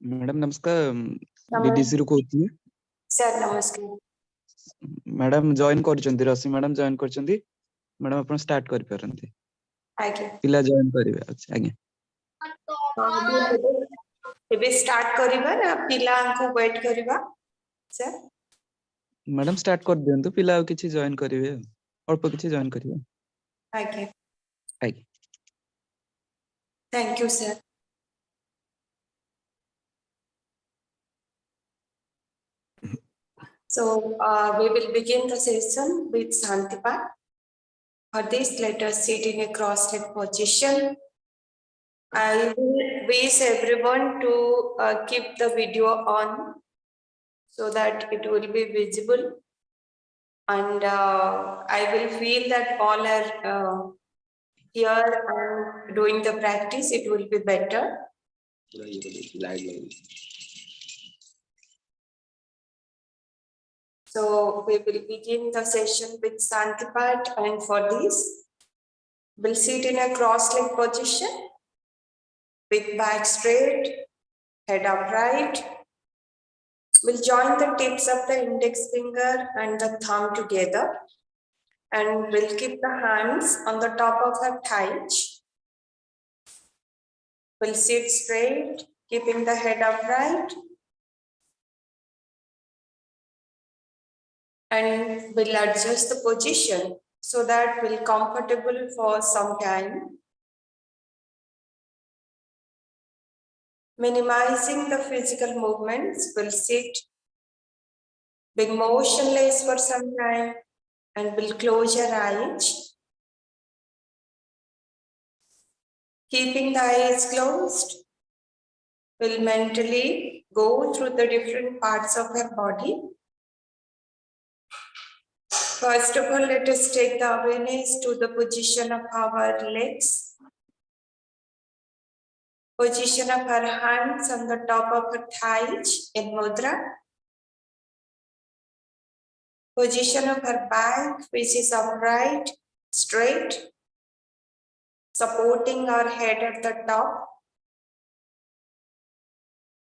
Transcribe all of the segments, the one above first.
Madam नमस्कार नमस्ते DDC कहती सर नमस्कार मैडम जॉइन करचंदी रसी मैडम जॉइन करचंदी मैडम अपन स्टार्ट कर परंती आगे पिला जॉइन करिवे अच्छा आगे एबे स्टार्ट करिबा ना पिला को वेट करिबा सर मैडम स्टार्ट कर दियंतु पिला किछि जॉइन करिवे अल्प किछि जॉइन करिवे आगे आगे thank you sir So we will begin the session with Santipa. For this, let us sit in a cross-legged position. I will wish everyone to keep the video on so that it will be visible. And I will feel that all are here and doing the practice, it will be better. So we will begin the session with Santipat, and for this, we'll sit in a cross-legged position with back straight, head upright. We'll join the tips of the index finger and the thumb together, and we'll keep the hands on the top of our thighs. We'll sit straight, keeping the head upright. And we'll adjust the position so that we'll comfortable for some time. Minimizing the physical movements, we'll sit being motionless for some time and we'll close your eyes. Keeping the eyes closed, we'll mentally go through the different parts of our body. First of all, let us take the awareness to the position of our legs. Position of our hands on the top of our thighs in mudra. Position of our back, which is upright, straight, supporting our head at the top.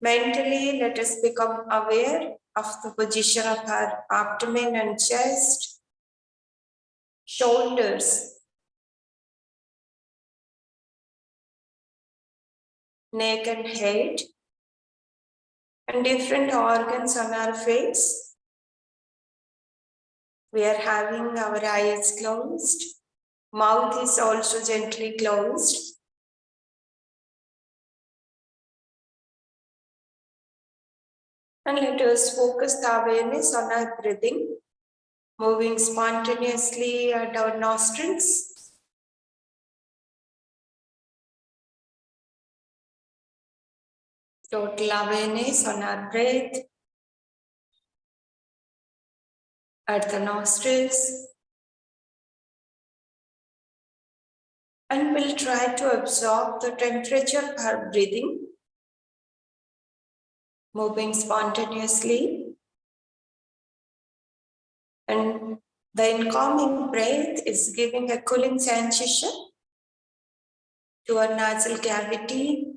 Mentally, let us become aware of the position of our abdomen and chest, shoulders, neck and head, and different organs on our face. We are having our eyes closed. Mouth is also gently closed. And let us focus the awareness on our breathing, moving spontaneously at our nostrils. Total awareness on our breath at the nostrils. And we'll try to absorb the temperature of our breathing, moving spontaneously. And the incoming breath is giving a cooling sensation to our nasal cavity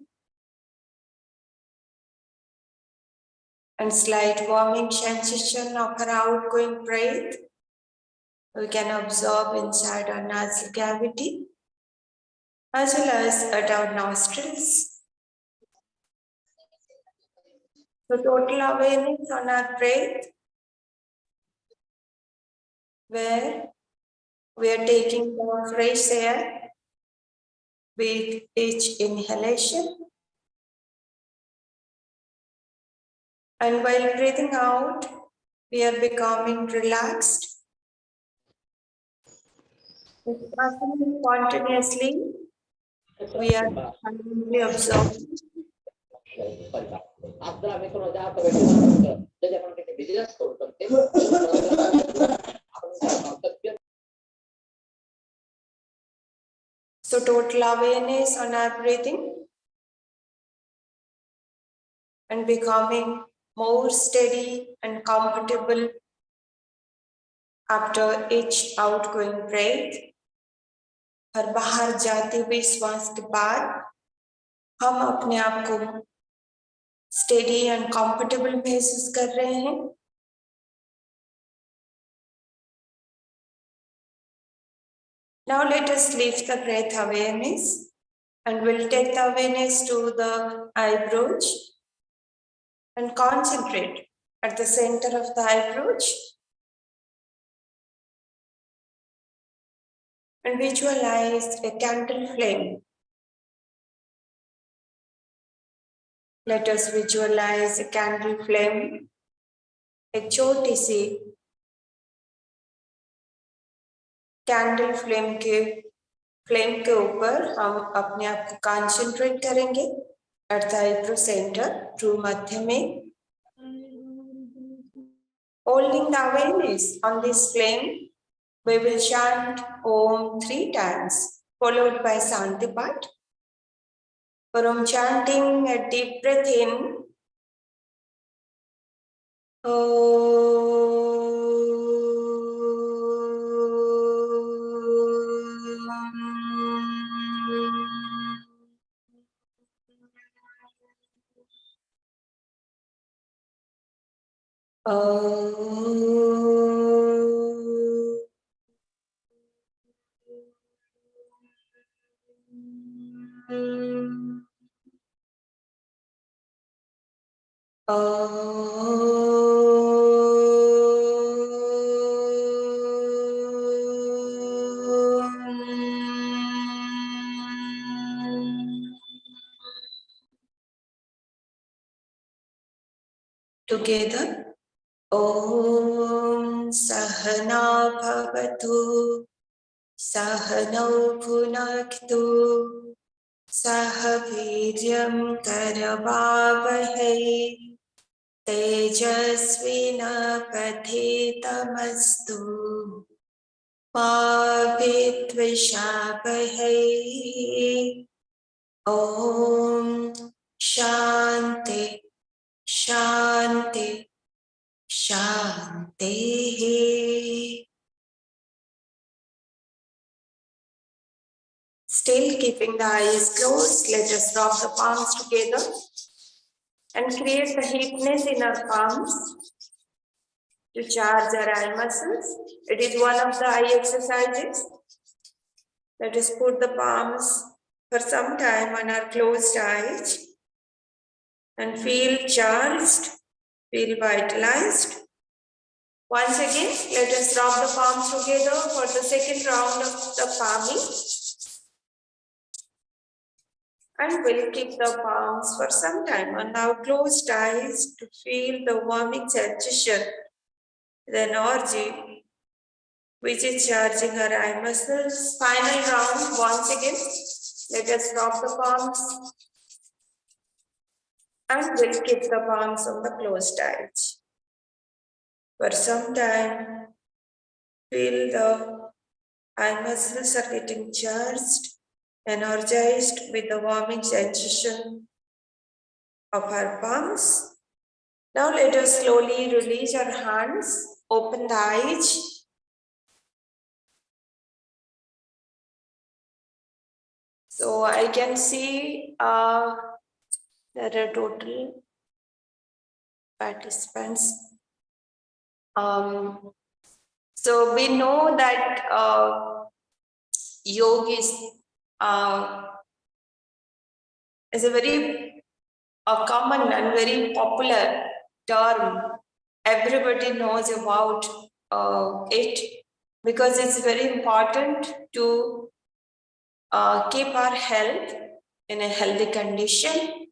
and slight warming sensation of our outgoing breath. We can absorb inside our nasal cavity as well as at our nostrils. So total awareness on our breath, where we are taking more fresh air with each inhalation. And while breathing out, we are becoming relaxed. It's happening spontaneously. We are silently observing. So total awareness on our breathing and becoming more steady and comfortable after each outgoing breath. और बाहर जाते हुए श्वास के बाद हम अपने आप को स्टेडी एंड कंफर्टेबल महसूस कर रहे हैं। Now let us lift the breath awareness and we'll take the awareness to the eyebrows and concentrate at the center of the eyebrows and visualize a candle flame. Let us visualize a candle flame, एक छोटी सी candle flame के ऊपर हम अपने आप को concentrate करेंगे at the eyebrow center, through मध्य में। Holding the awareness on this flame, we will chant Om 3 times, followed by Shanti Path. For Om chanting, a deep breath in. Together, Om Sahana Bhavatu Sahanau Bhunaktu Sah Vidyam Karavavahai Tejasvinapatitamastu Ma Vidvishabhai. Om Shanti Shanti Shanti. Still keeping the eyes closed, let us rub the palms together and create the heatness in our palms to charge our eye muscles. It is one of the eye exercises. Let us put the palms for some time on our closed eyes and feel charged, feel vitalized. Once again, let us rub the palms together for the second round of the palming. And we'll keep the palms for some time on our closed eyes to feel the warming sensation, the energy which is charging our eye muscles. Final round, once again, let us drop the palms and we'll keep the palms on the closed eyes. For some time, feel the eye muscles are getting charged, energized with the warming sensation of our palms. Now let us slowly release our hands, open the eyes. So I can see there are total participants. So we know that yoga is a very common and very popular term. Everybody knows about it because it's very important to keep our health in a healthy condition,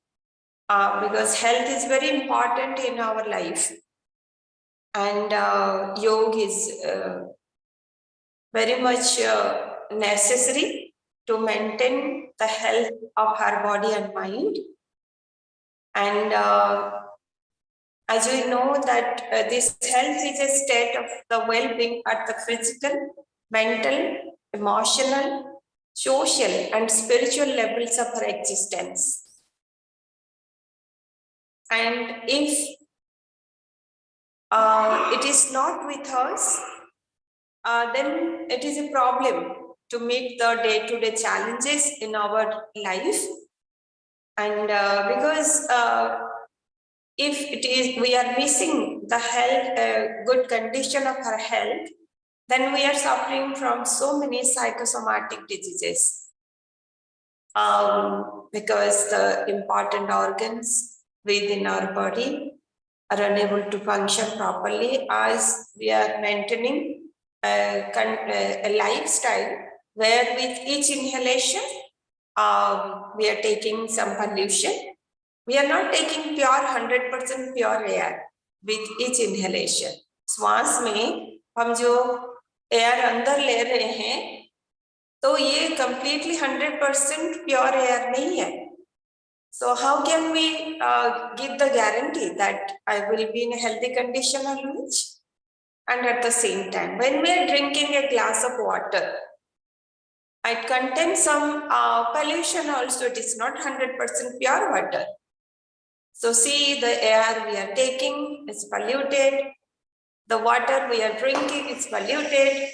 because health is very important in our life, and yoga is very much necessary to maintain the health of our body and mind. And as we know that this health is a state of the well-being at the physical, mental, emotional, social and spiritual levels of our existence. And if it is not with us, then it is a problem to meet the day-to-day challenges in our life. And because if it is we are missing the health, good condition of our health, then we are suffering from so many psychosomatic diseases. Because the important organs within our body are unable to function properly as we are maintaining a lifestyle where with each inhalation we are taking some pollution. We are not taking pure 100% pure air with each inhalation. श्वास में हम जो air अंदर ले रहे हैं तो ये completely 100% pure air नहीं है. So how can we give the guarantee that I will be in a healthy condition always? And at the same time, when we are drinking a glass of water, it contains some pollution also. It is not 100% pure water. So see, the air we are taking is polluted. The water we are drinking is polluted.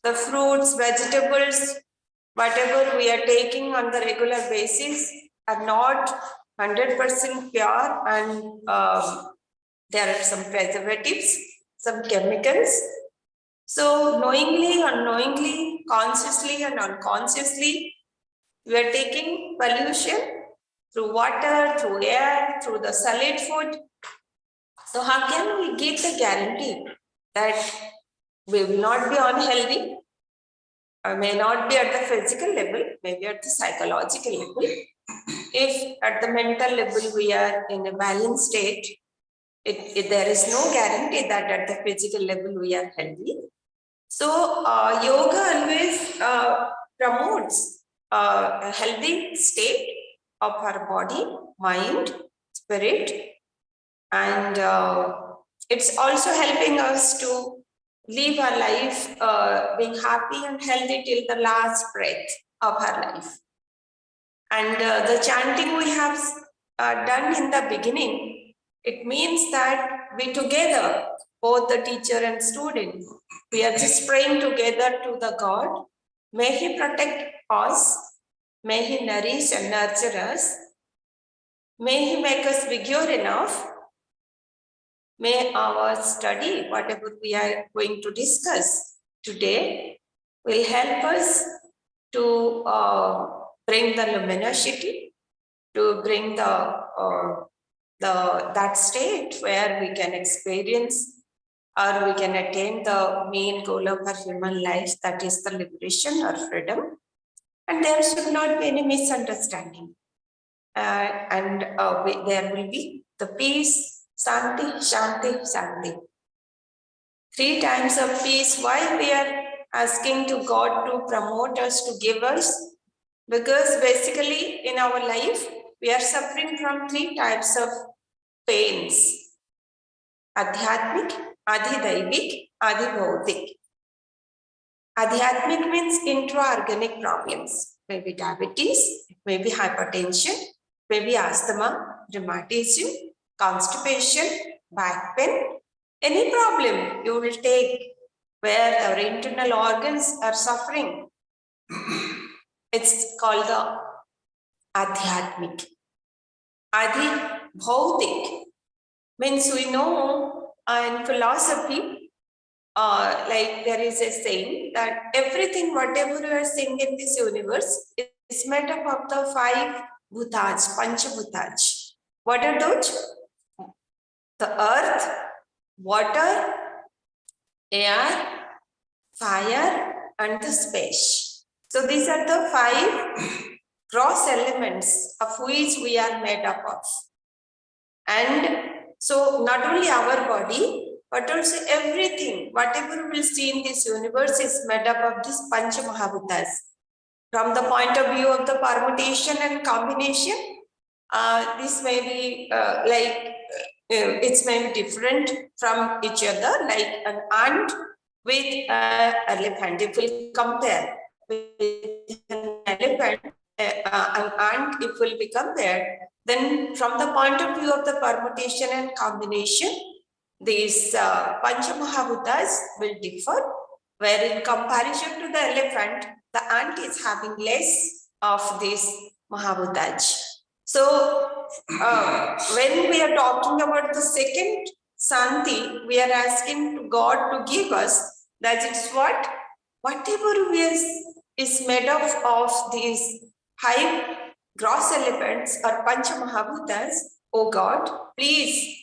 The fruits, vegetables, whatever we are taking on the regular basis are not 100% pure, and there are some preservatives, some chemicals. So knowingly, unknowingly, consciously and unconsciously, we are taking pollution through water, through air, through the solid food. So how can we give the guarantee that we will not be unhealthy, or may not be at the physical level, maybe at the psychological level? If at the mental level we are in a balanced state, there is no guarantee that at the physical level we are healthy. So yoga always promotes a healthy state of our body, mind, spirit, and it's also helping us to live our life being happy and healthy till the last breath of our life. And the chanting we have done in the beginning, it means that we together, both the teacher and student, we are just praying together to the God. May He protect us. May He nourish and nurture us. May He make us vigor enough. May our study, whatever we are going to discuss today, will help us to bring the luminosity, to bring that state where we can experience or we can attain the main goal of our human life, that is the liberation or freedom. And there should not be any misunderstanding. There will be the peace, Shanti, Shanti, Shanti. 3 times of peace. Why we are asking to God to promote us, to give us? Because basically in our life, we are suffering from 3 types of pains. Adhyatmik, Adhidaivik, Adhibhautik. Adhyatmik means intra-organic problems. Maybe diabetes, maybe hypertension, maybe asthma, rheumatism, constipation, back pain. Any problem you will take where our internal organs are suffering. It's called the Adhyatmik. Adhibhautik means we know in philosophy, like there is a saying that everything, whatever you are seeing in this universe, is made up of the 5 bhutaj, panchabhutaj. What are those? The earth, water, air, fire, and the space. So these are the 5 gross elements of which we are made up of. And so not only our body, but also everything, whatever we see in this universe is made up of these Pancha Mahabhutas. From the point of view of the permutation and combination, this may be it's may be different from each other, like an ant with an elephant. If we compare with an elephant, an ant, if will be compared, then from the point of view of the permutation and combination, these Pancha Mahabhutas will differ, where in comparison to the elephant, the ant is having less of this Mahabhutaj. So when we are talking about the second Santi, we are asking God to give us that it's what? Whatever is made of these high gross elements or Pancha Mahabhutas, oh God, please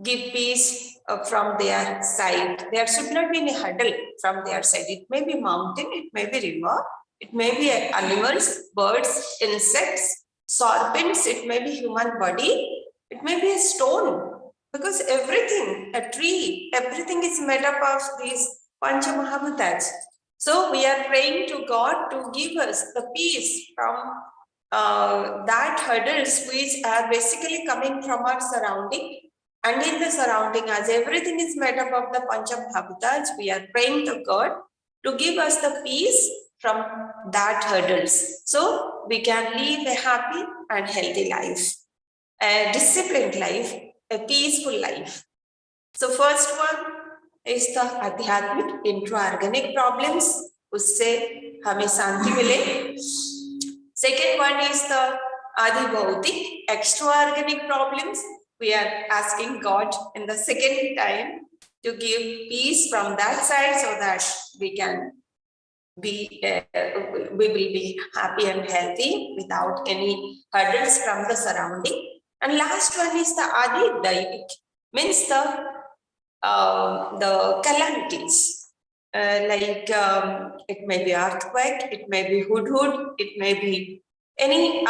give peace from their side. There should not be any hurdle from their side. It may be mountain, it may be river, it may be animals, birds, insects, serpents, it may be human body, it may be a stone, because everything, a tree, everything is made up of these Pancha Mahabhutas. So we are praying to God to give us the peace from that hurdles which are basically coming from our surrounding. And in the surrounding, as everything is made up of the Pancha Mahabhutas, we are praying to God to give us the peace from that hurdles. So we can live a happy and healthy life, a disciplined life, a peaceful life. So first one is the adhyatmic intra-organic problems, usse hame shanti mile. Second one is the adhibhautik extra-organic problems. We are asking God in the second time to give peace from that side so that we can be, we will be happy and healthy without any hurdles from the surrounding. And last one is the adhidaivic, means the calamities. It may be earthquake, it may be hudhud, it may be any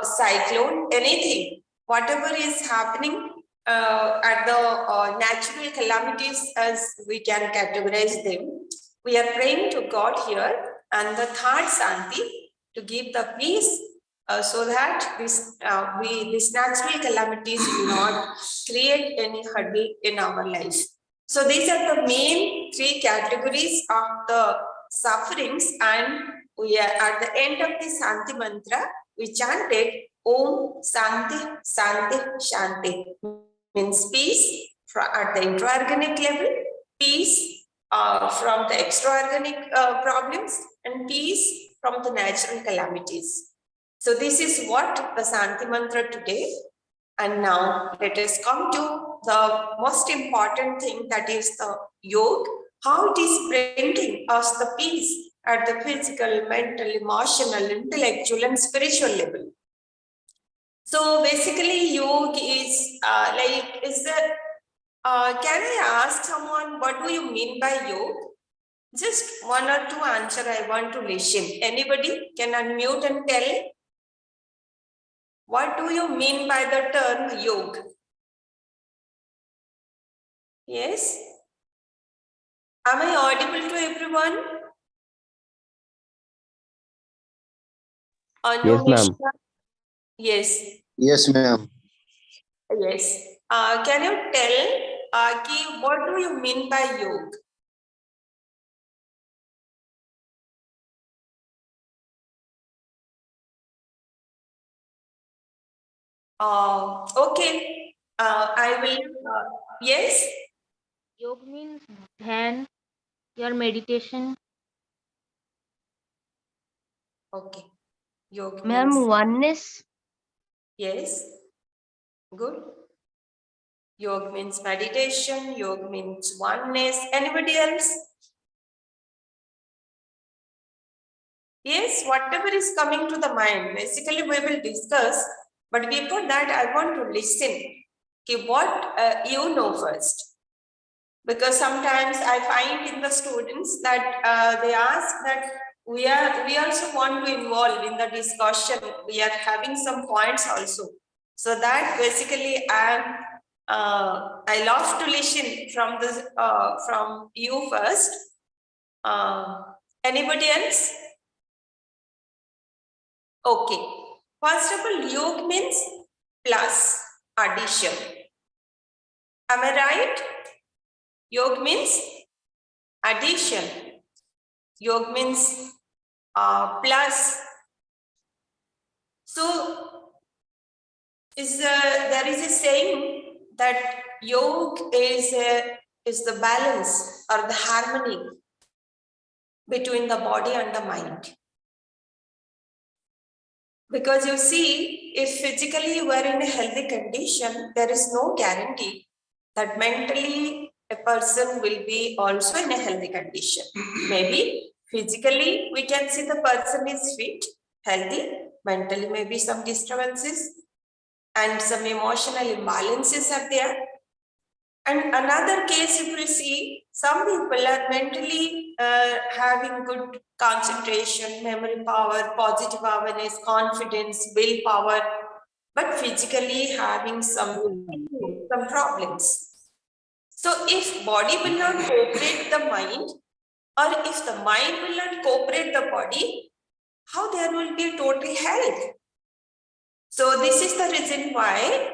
cyclone, anything, whatever is happening at the natural calamities as we can categorize them. We are praying to God here and the third Santi to give the peace so that these natural calamities will not create any hurdle in our life. So these are the main three categories of the sufferings, and we are at the end of the Santi mantra, we chanted Om Santi Santi Shanti, means peace at the intra-organic level, peace from the extra-organic problems, and peace from the natural calamities. So this is what the Santi mantra today. And now let us come to the most important thing, that is the yoga, how it is bringing us the peace at the physical, mental, emotional, intellectual, and spiritual level. So basically, yoga is can I ask someone, what do you mean by yoga? Just one or two answer I want to listen. Anybody can unmute and tell. What do you mean by the term yoga? Yes? Am I audible to everyone? Yes, ma'am. Yes. Yes, ma'am. Yes. Can you tell what do you mean by yoga? Okay. I will. Yes. Yoga means dhyan, your meditation. Okay. Yoga Ma'am, means. oneness. Yes. Good. Yoga means meditation. Yoga means oneness. Anybody else? Yes, whatever is coming to the mind. Basically, we will discuss. But before that, I want to listen. Okay, what you know first. Because sometimes I find in the students that they ask that we also want to involve in the discussion. We are having some points also. So that basically I love to listen from this from you first. Anybody else? Okay. First of all, yoga means plus, addition. Am I right? Yoga means addition. Yoga means plus. So there is a saying that yoga is the balance or the harmony between the body and the mind. Because you see, if physically you are in a healthy condition, there is no guarantee that mentally a person will be also in a healthy condition. Maybe physically we can see the person is fit, healthy, mentally maybe some disturbances and some emotional imbalances are there. And another case, if we see, some people are mentally having good concentration, memory power, positive awareness, confidence, willpower, but physically having some problems. So if body will not cooperate the mind, or if the mind will not cooperate the body, how there will be total health? So this is the reason why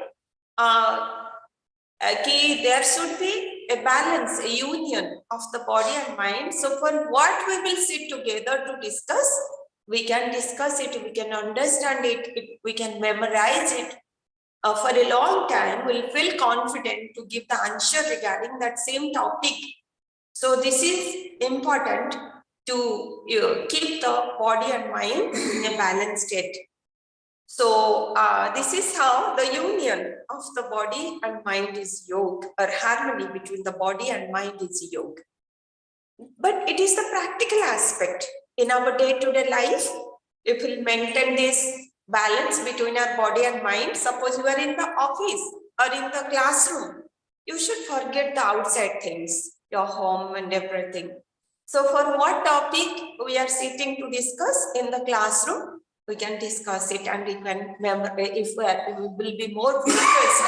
there should be a balance, a union of the body and mind. So for what we will sit together to discuss, we can discuss it, we can understand it, we can memorize it. For a long time, we'll feel confident to give the answer regarding that same topic. So this is important to keep the body and mind in a balanced state. So this is how the union of the body and mind is yoga, or harmony between the body and mind is yoga. But it is the practical aspect in our day-to-day life. If we maintain this balance between our body and mind, suppose you are in the office or in the classroom, you should forget the outside things, your home and everything. So for what topic we are sitting to discuss in the classroom, we can discuss it, and we can remember if we will be more focused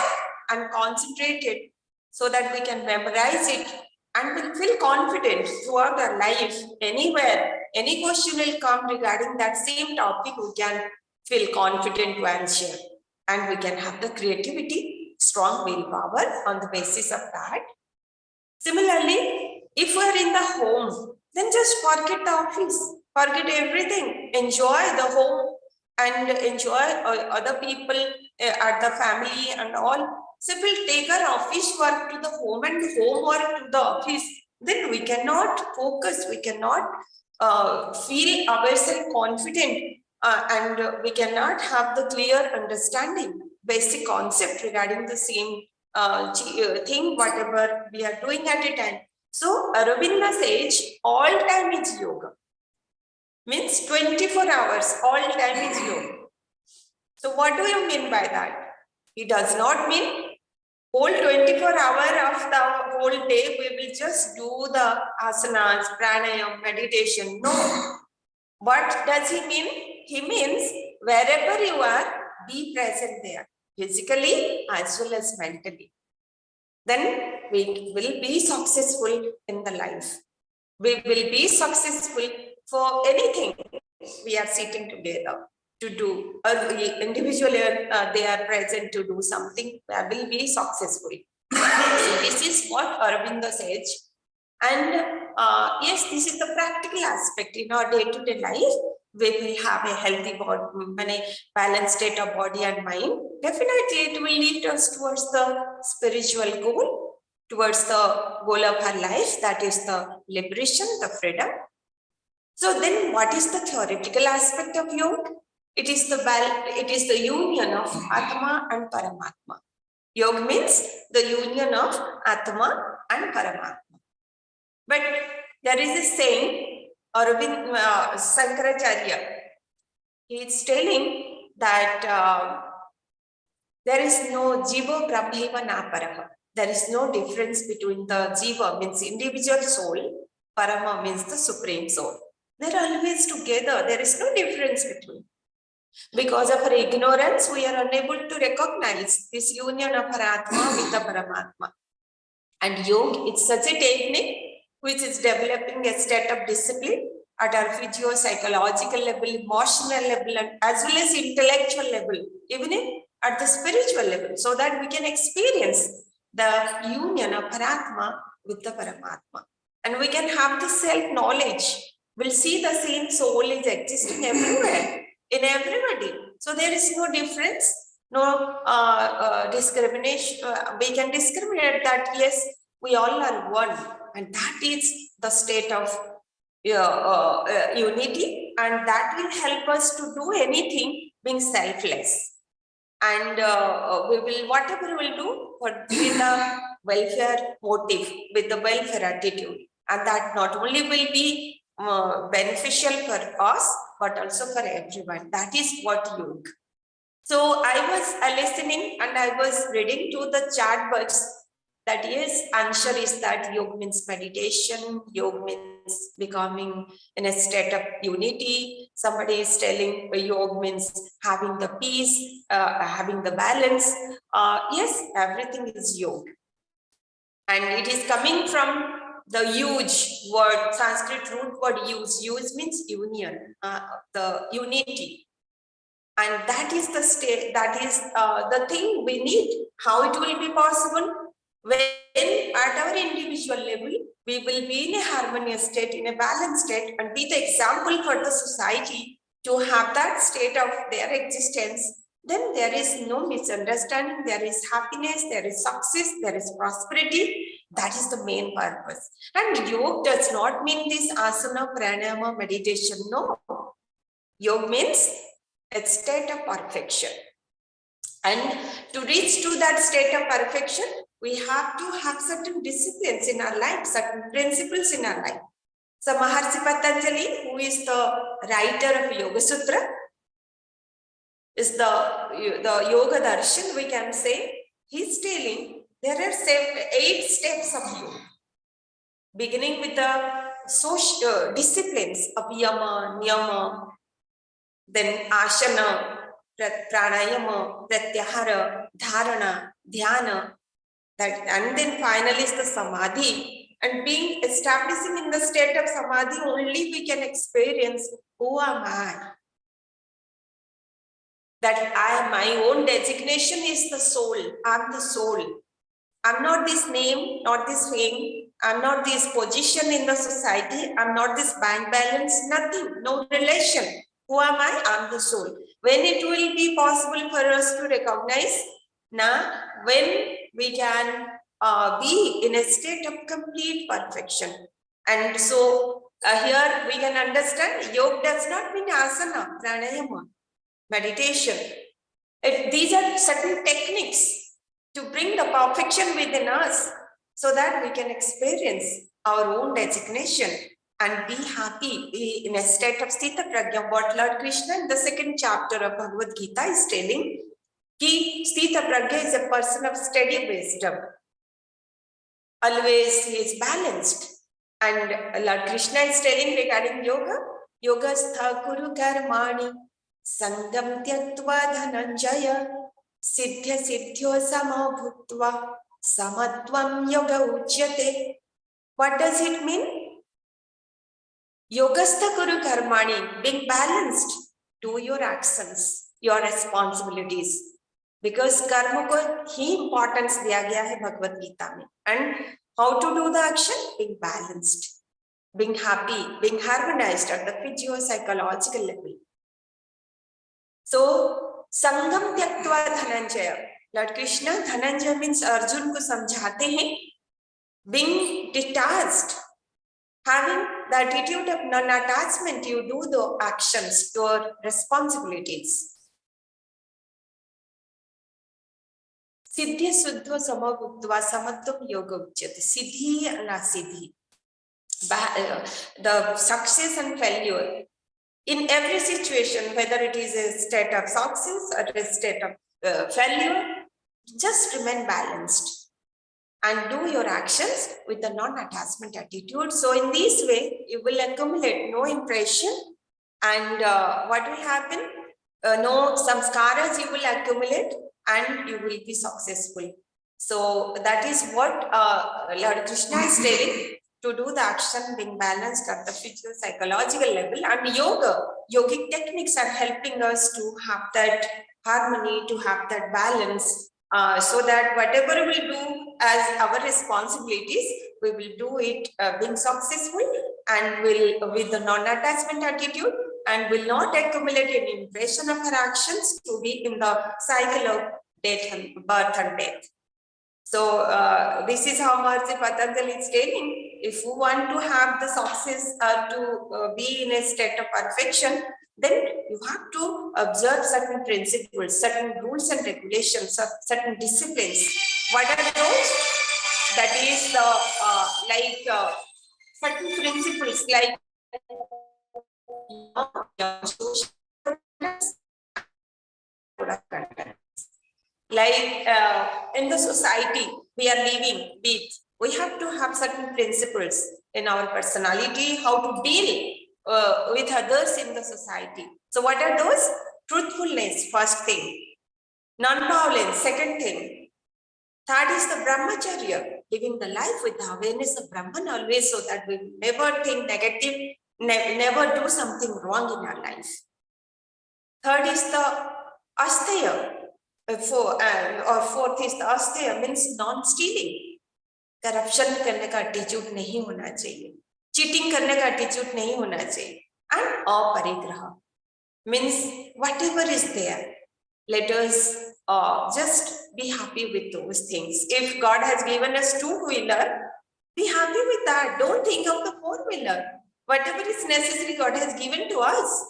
and concentrated, so that we can memorize it and will feel confident throughout our life. Anywhere, any question will come regarding that same topic, we can feel confident to answer, and we can have the creativity, strong willpower on the basis of that. Similarly, if we are in the home, then just forget the office, forget everything, enjoy the home and enjoy other people at the family and all. So if we take our office work to the home and home work to the office, then we cannot focus, we cannot feel ourselves confident, and we cannot have the clear understanding, basic concept regarding the same thing, whatever we are doing at a time. So Aurobindo says all time is yoga. Means 24 hours, all time is yoga. So what do you mean by that? It does not mean whole 24 hours of the whole day we will just do the asanas, pranayam, meditation. No. What does he mean? He means wherever you are, be present there, physically as well as mentally. Then we will be successful in the life. We will be successful for anything we are sitting together to do, or individually they are present to do something, that will be successful. So this is what Aurobindo says. And yes, this is the practical aspect in our day-to-day life. We will have a healthy body, balanced state of body and mind. Definitely, it will lead us towards the spiritual goal, towards the goal of our life, that is the liberation, the freedom. So then, what is the theoretical aspect of yoga? It is the union of Atma and Paramatma. Yoga means the union of Atma and Paramatma. But there is a saying, Sankaracharya, he is telling that there is no jiva brahmaiva na paraha. There is no difference between the jiva, means individual soul, parama means the supreme soul. They are always together. There is no difference between. Because of our ignorance, we are unable to recognize this union of our Atma with the Paramatma. And yoga, it's such a technique which is developing a state of discipline at our physio-psychological level, emotional level, and as well as intellectual level, even at the spiritual level, so that we can experience the union of Paratma with the Paramatma. And we can have the self-knowledge. We'll see the same soul is existing everywhere, in everybody. So there is no difference, no discrimination. We can discriminate that, yes, we all are one. And that is the state of unity and that will help us to do anything being selfless. And we will, whatever we will do with the welfare motive, with the welfare attitude, and that not only will be beneficial for us, but also for everyone. That is what yoga. So I was listening and I was reading to the chat box that yes, answer is that yoga means meditation, yoga means becoming in a state of unity. Somebody is telling yoga means having the peace, having the balance. Yes, everything is yoga. And it is coming from the huge word, Sanskrit root word use. Use means union, the unity. And that is the state, that is the thing we need. How it will be possible? When at our individual level, we will be in a harmonious state, in a balanced state, and be the example for the society to have that state of their existence. Then there is no misunderstanding, there is happiness, there is success, there is prosperity. That is the main purpose. And yoga does not mean this asana, pranayama, meditation. No. Yoga means a state of perfection. And to reach to that state of perfection, we have to have certain disciplines in our life, certain principles in our life. So Maharshi Patanjali, who is the writer of Yoga Sutra, is the Yoga Darshan, we can say. He's telling there are 8 steps of yoga, beginning with the social disciplines of yama, niyama, then ashana, pranayama, pratyahara, dharana, dhyana, that, and then finally is the samadhi. And being establishing in the state of samadhi, only we can experience who am I. That my own designation is the soul. I'm the soul. I'm not this name, not this fame. I'm not this position in the society. I'm not this bank balance, nothing, no relation. Who am I? I'm the soul. When it will be possible for us to recognize, when we can be in a state of complete perfection. And so here we can understand yoga does not mean asana, pranayama, meditation. These are certain techniques to bring the perfection within us so that we can experience our own designation and be happy, be in a state of Sthita Prajna. What Lord Krishna in the 2nd chapter of Bhagavad Gita is telling, ki Sthita Prajna is a person of steady wisdom. Always he is balanced. And Lord Krishna is telling regarding yoga, Yogastha Kuru Karmani Sangam Tyaktva Dhananjaya Siddhya Siddhyo Samo Bhutva Samatvam Yoga Uchyate. What does it mean? Yogastha Kuru Karmani, being balanced, do your actions, your responsibilities. Because karma ko he importance दिया गया है भगवत गीता में. And how to do the action? Being balanced, being happy, being harmonized at the physio-psychological level. So, Sangam Tyaktva Dhananjaya. Lord Krishna, Dhananjaya means Arjun को समझाते हैं, being detached, having the attitude of non-attachment, you do the actions, your responsibilities. Siddhi Suddho Samabhuktva Samatvam Yoga Uchyate. Siddhi and Asiddhi. The success and failure. In every situation, whether it is a state of success or a state of failure, just remain balanced and do your actions with a non-attachment attitude. So in this way, you will accumulate no impression, and what will happen? No samskaras you will accumulate, and you will be successful. So that is what Lord Krishna is telling, to do the action being balanced at the psychological level. And yogic techniques are helping us to have that harmony, to have that balance, so that whatever we do as our responsibilities, we will do it being successful and will with the non-attachment attitude, and will not accumulate any impression of our actions to be in the cycle of death and birth and death. So this is how Maharshi Patanjali is telling, if you want to have the success to be in a state of perfection, then you have to observe certain principles, certain rules and regulations, certain disciplines. What are those? That is the certain principles like like in the society we are living with, we have to have certain principles in our personality, how to deal with others in the society. So what are those? Truthfulness, first thing. Non-violence, second thing. Third is the brahmacharya, living the life with the awareness of Brahman always, so that we never think negative, never do something wrong in our life. Third is the asteya. Fourth is the asteya, means non-stealing. Corruption करने का attitude नहीं होना चाहिए, cheating करने का attitude नहीं होना चाहिए, and aparigraha, means whatever is there, let us just be happy with those things. If God has given us two-wheeler, be happy with that. Don't think of the four-wheeler. Whatever is necessary, God has given to us,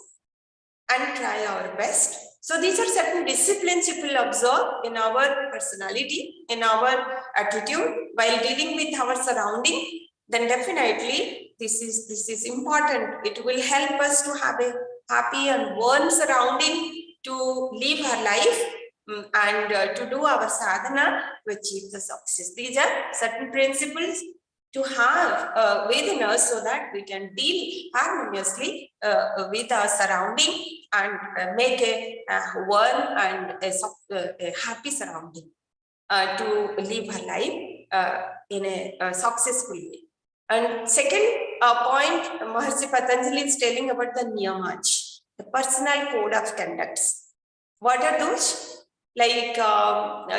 and try our best. So these are certain disciplines you will observe in our personality, in our attitude while dealing with our surrounding. Then definitely this is important. It will help us to have a happy and warm surrounding, to live our life and to do our sadhana to achieve the success. These are certain principles to have within us, so that we can deal harmoniously with our surrounding and make a warm and a happy surrounding to live our life in a successful way. And second point, Maharishi Patanjali is telling about the niyamaj, the personal code of conducts. What are those? Like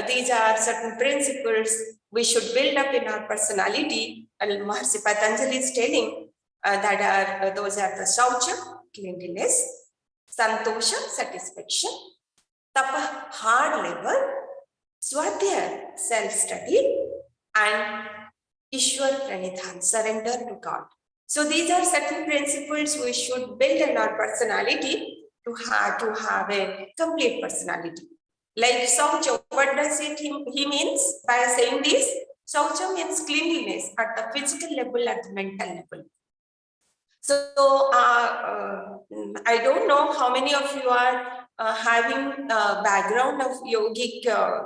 these are certain principles we should build up in our personality, and Maharishi Patanjali is telling that those are the saucha, cleanliness, santosha, satisfaction, tapa, hard labor, swadhyaya, self-study, and Ishwar pranidhan, surrender to God. So these are certain principles we should build in our personality to have a complete personality. Like Saucha, what does he means by saying this? Saucha means cleanliness at the physical level, at the mental level. So I don't know how many of you are having a background of yogic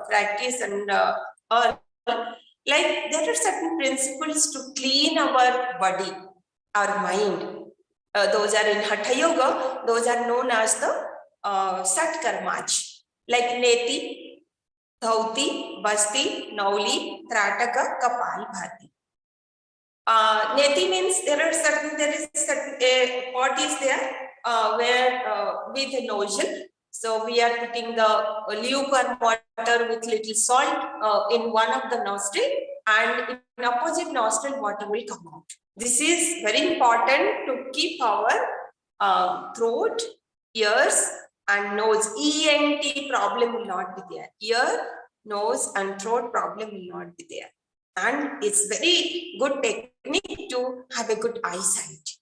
practice and like there are certain principles to clean our body, our mind. Those are in Hatha Yoga, those are known as the Sat Karmach. Like Neti, Dhauti, Basti, Nauli, Trataka, Kapal, Bhati. Neti means there is a pot is there where with a nozzle. So we are putting the lukewarm water with little salt in one of the nostril, and in opposite nostril water will come out. This is very important to keep our throat, ears, and nose. ENT problem will not be there. Ear, nose, and throat problem will not be there. And it's very good technique to have a good eyesight.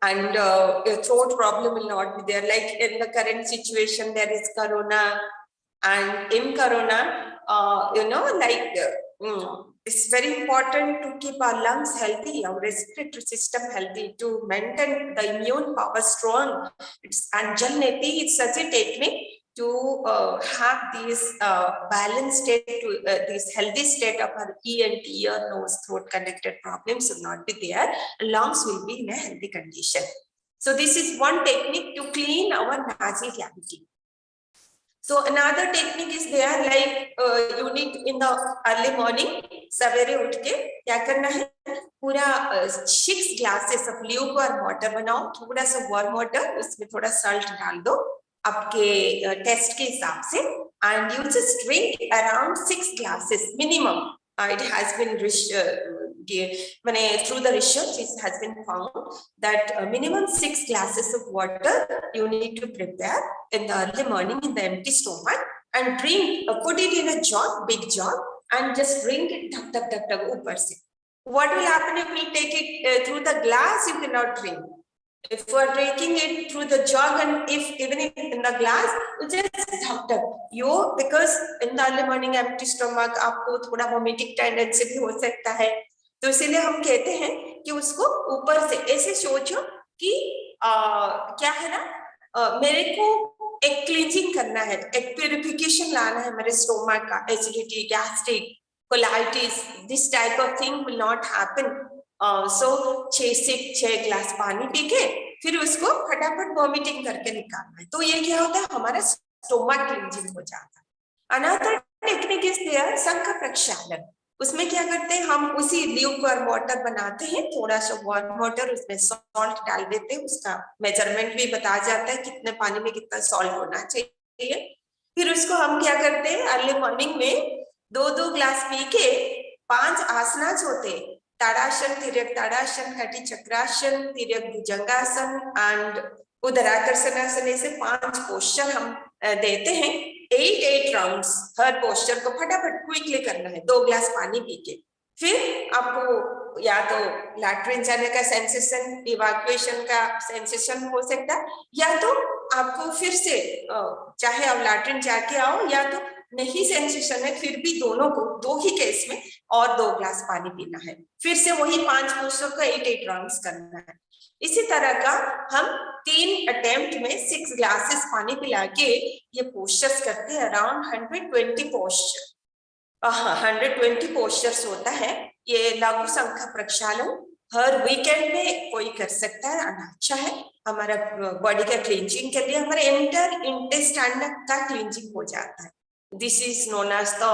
And your throat problem will not be there. Like in the current situation, there is corona, and in corona, it's very important to keep our lungs healthy, our respiratory system healthy, to maintain the immune power strong. And Jal Neti is such a technique to have this balanced state, to this healthy state of our ENT, ear, nose, throat connected problems will not be there. Lungs will be in a healthy condition. So this is one technique to clean our nasal cavity. So another technique is there, like you need in the early morning, savere उठ के क्या करना है, पूरा 6 glasses of lukewarm water बनाओ, थोड़ा सा warm water, उसमें थोड़ा salt डाल दो आपके टेस्ट के हिसाब से, and you just drink around 6 glasses minimum. It has been through the research, it has been found that minimum 6 glasses of water you need to prepare in the early morning in the empty stomach, and drink, put it in a jar, big jar, and just drink it upar se. what will happen if we take it through the glass? You cannot drink. If you are drinking it through the jug, and if even in the glass, you just ढक you, because in the early morning empty stomach आपको थोड़ा vomiting tendency भी हो सकता है, तो इसीलिए हम कहते हैं कि उसको ऊपर से ऐसे सोचो कि क्या है ना, मेरे को एक क्लींजिंग करना है, एक प्यूरिफिकेशन लाना है मेरे स्टोमक का, acidity, gastric, colitis, this type of thing will not happen. So 6 से 6 ग्लास पानी पी के फिर उसको फटाफट वॉमिटिंग करके निकालना है, तो ये क्या होता है, हमारा स्टोमक क्लींजिंग हो जाता है। अनदर टेक्निक इज देयर, शंख प्रक्षालन। उसमें क्या करते हैं, हम उसी ल्यूकवार्म वाटर बनाते हैं, थोड़ा सा वार्म वाटर, उसमें सॉल्ट डाल देते हैं, उसका मेजरमेंट भी बताया जाता है कितने पानी में कितना सॉल्ट होना चाहिए। फिर उसको हम क्या करते हैं, अर्ली मॉर्निंग में 2-2 ग्लास पी के 5 आसनास होते हैं, ताड़ासन, तिर्यक ताड़ासन, कटी चक्रासन, तिर्यक भुजंगासन एंड उदराकर्षणासन, ऐसे 5 पोस्चर हम देते हैं। 8 राउंड्स, हर पोस्चर को फटाफट क्विकली करना है 2 ग्लास पानी पी के। फिर आपको या तो लैट्रिन जाने का सेंसेशन, इवैक्यूएशन का सेंसेशन हो सकता है, या तो आपको फिर से चाहे आप लैट्रिन जाके आओ या तो नहीं सेंसेशन है, फिर भी दोनों को, 2 ही केस में और 2 ग्लास पानी पीना है। फिर से वही 5 पोस्चर को 8 राउंड्स करना है। इसी तरह का हम 3 अटेम्प्ट में 6 ग्लासेस पानी पिला के ये पोस्चर्स करते हैं। अराउंड 120 पोस्चर, 120 पोस्चर्स होता है। ये लघु शंख प्रक्षालन हर वीकेंड में कोई कर सकता है, अच्छा है हमारा बॉडी का क्लींजिंग के लिए, हमारे एंटर इंटेस्टाइन का क्लींजिंग हो जाता है। This is known as the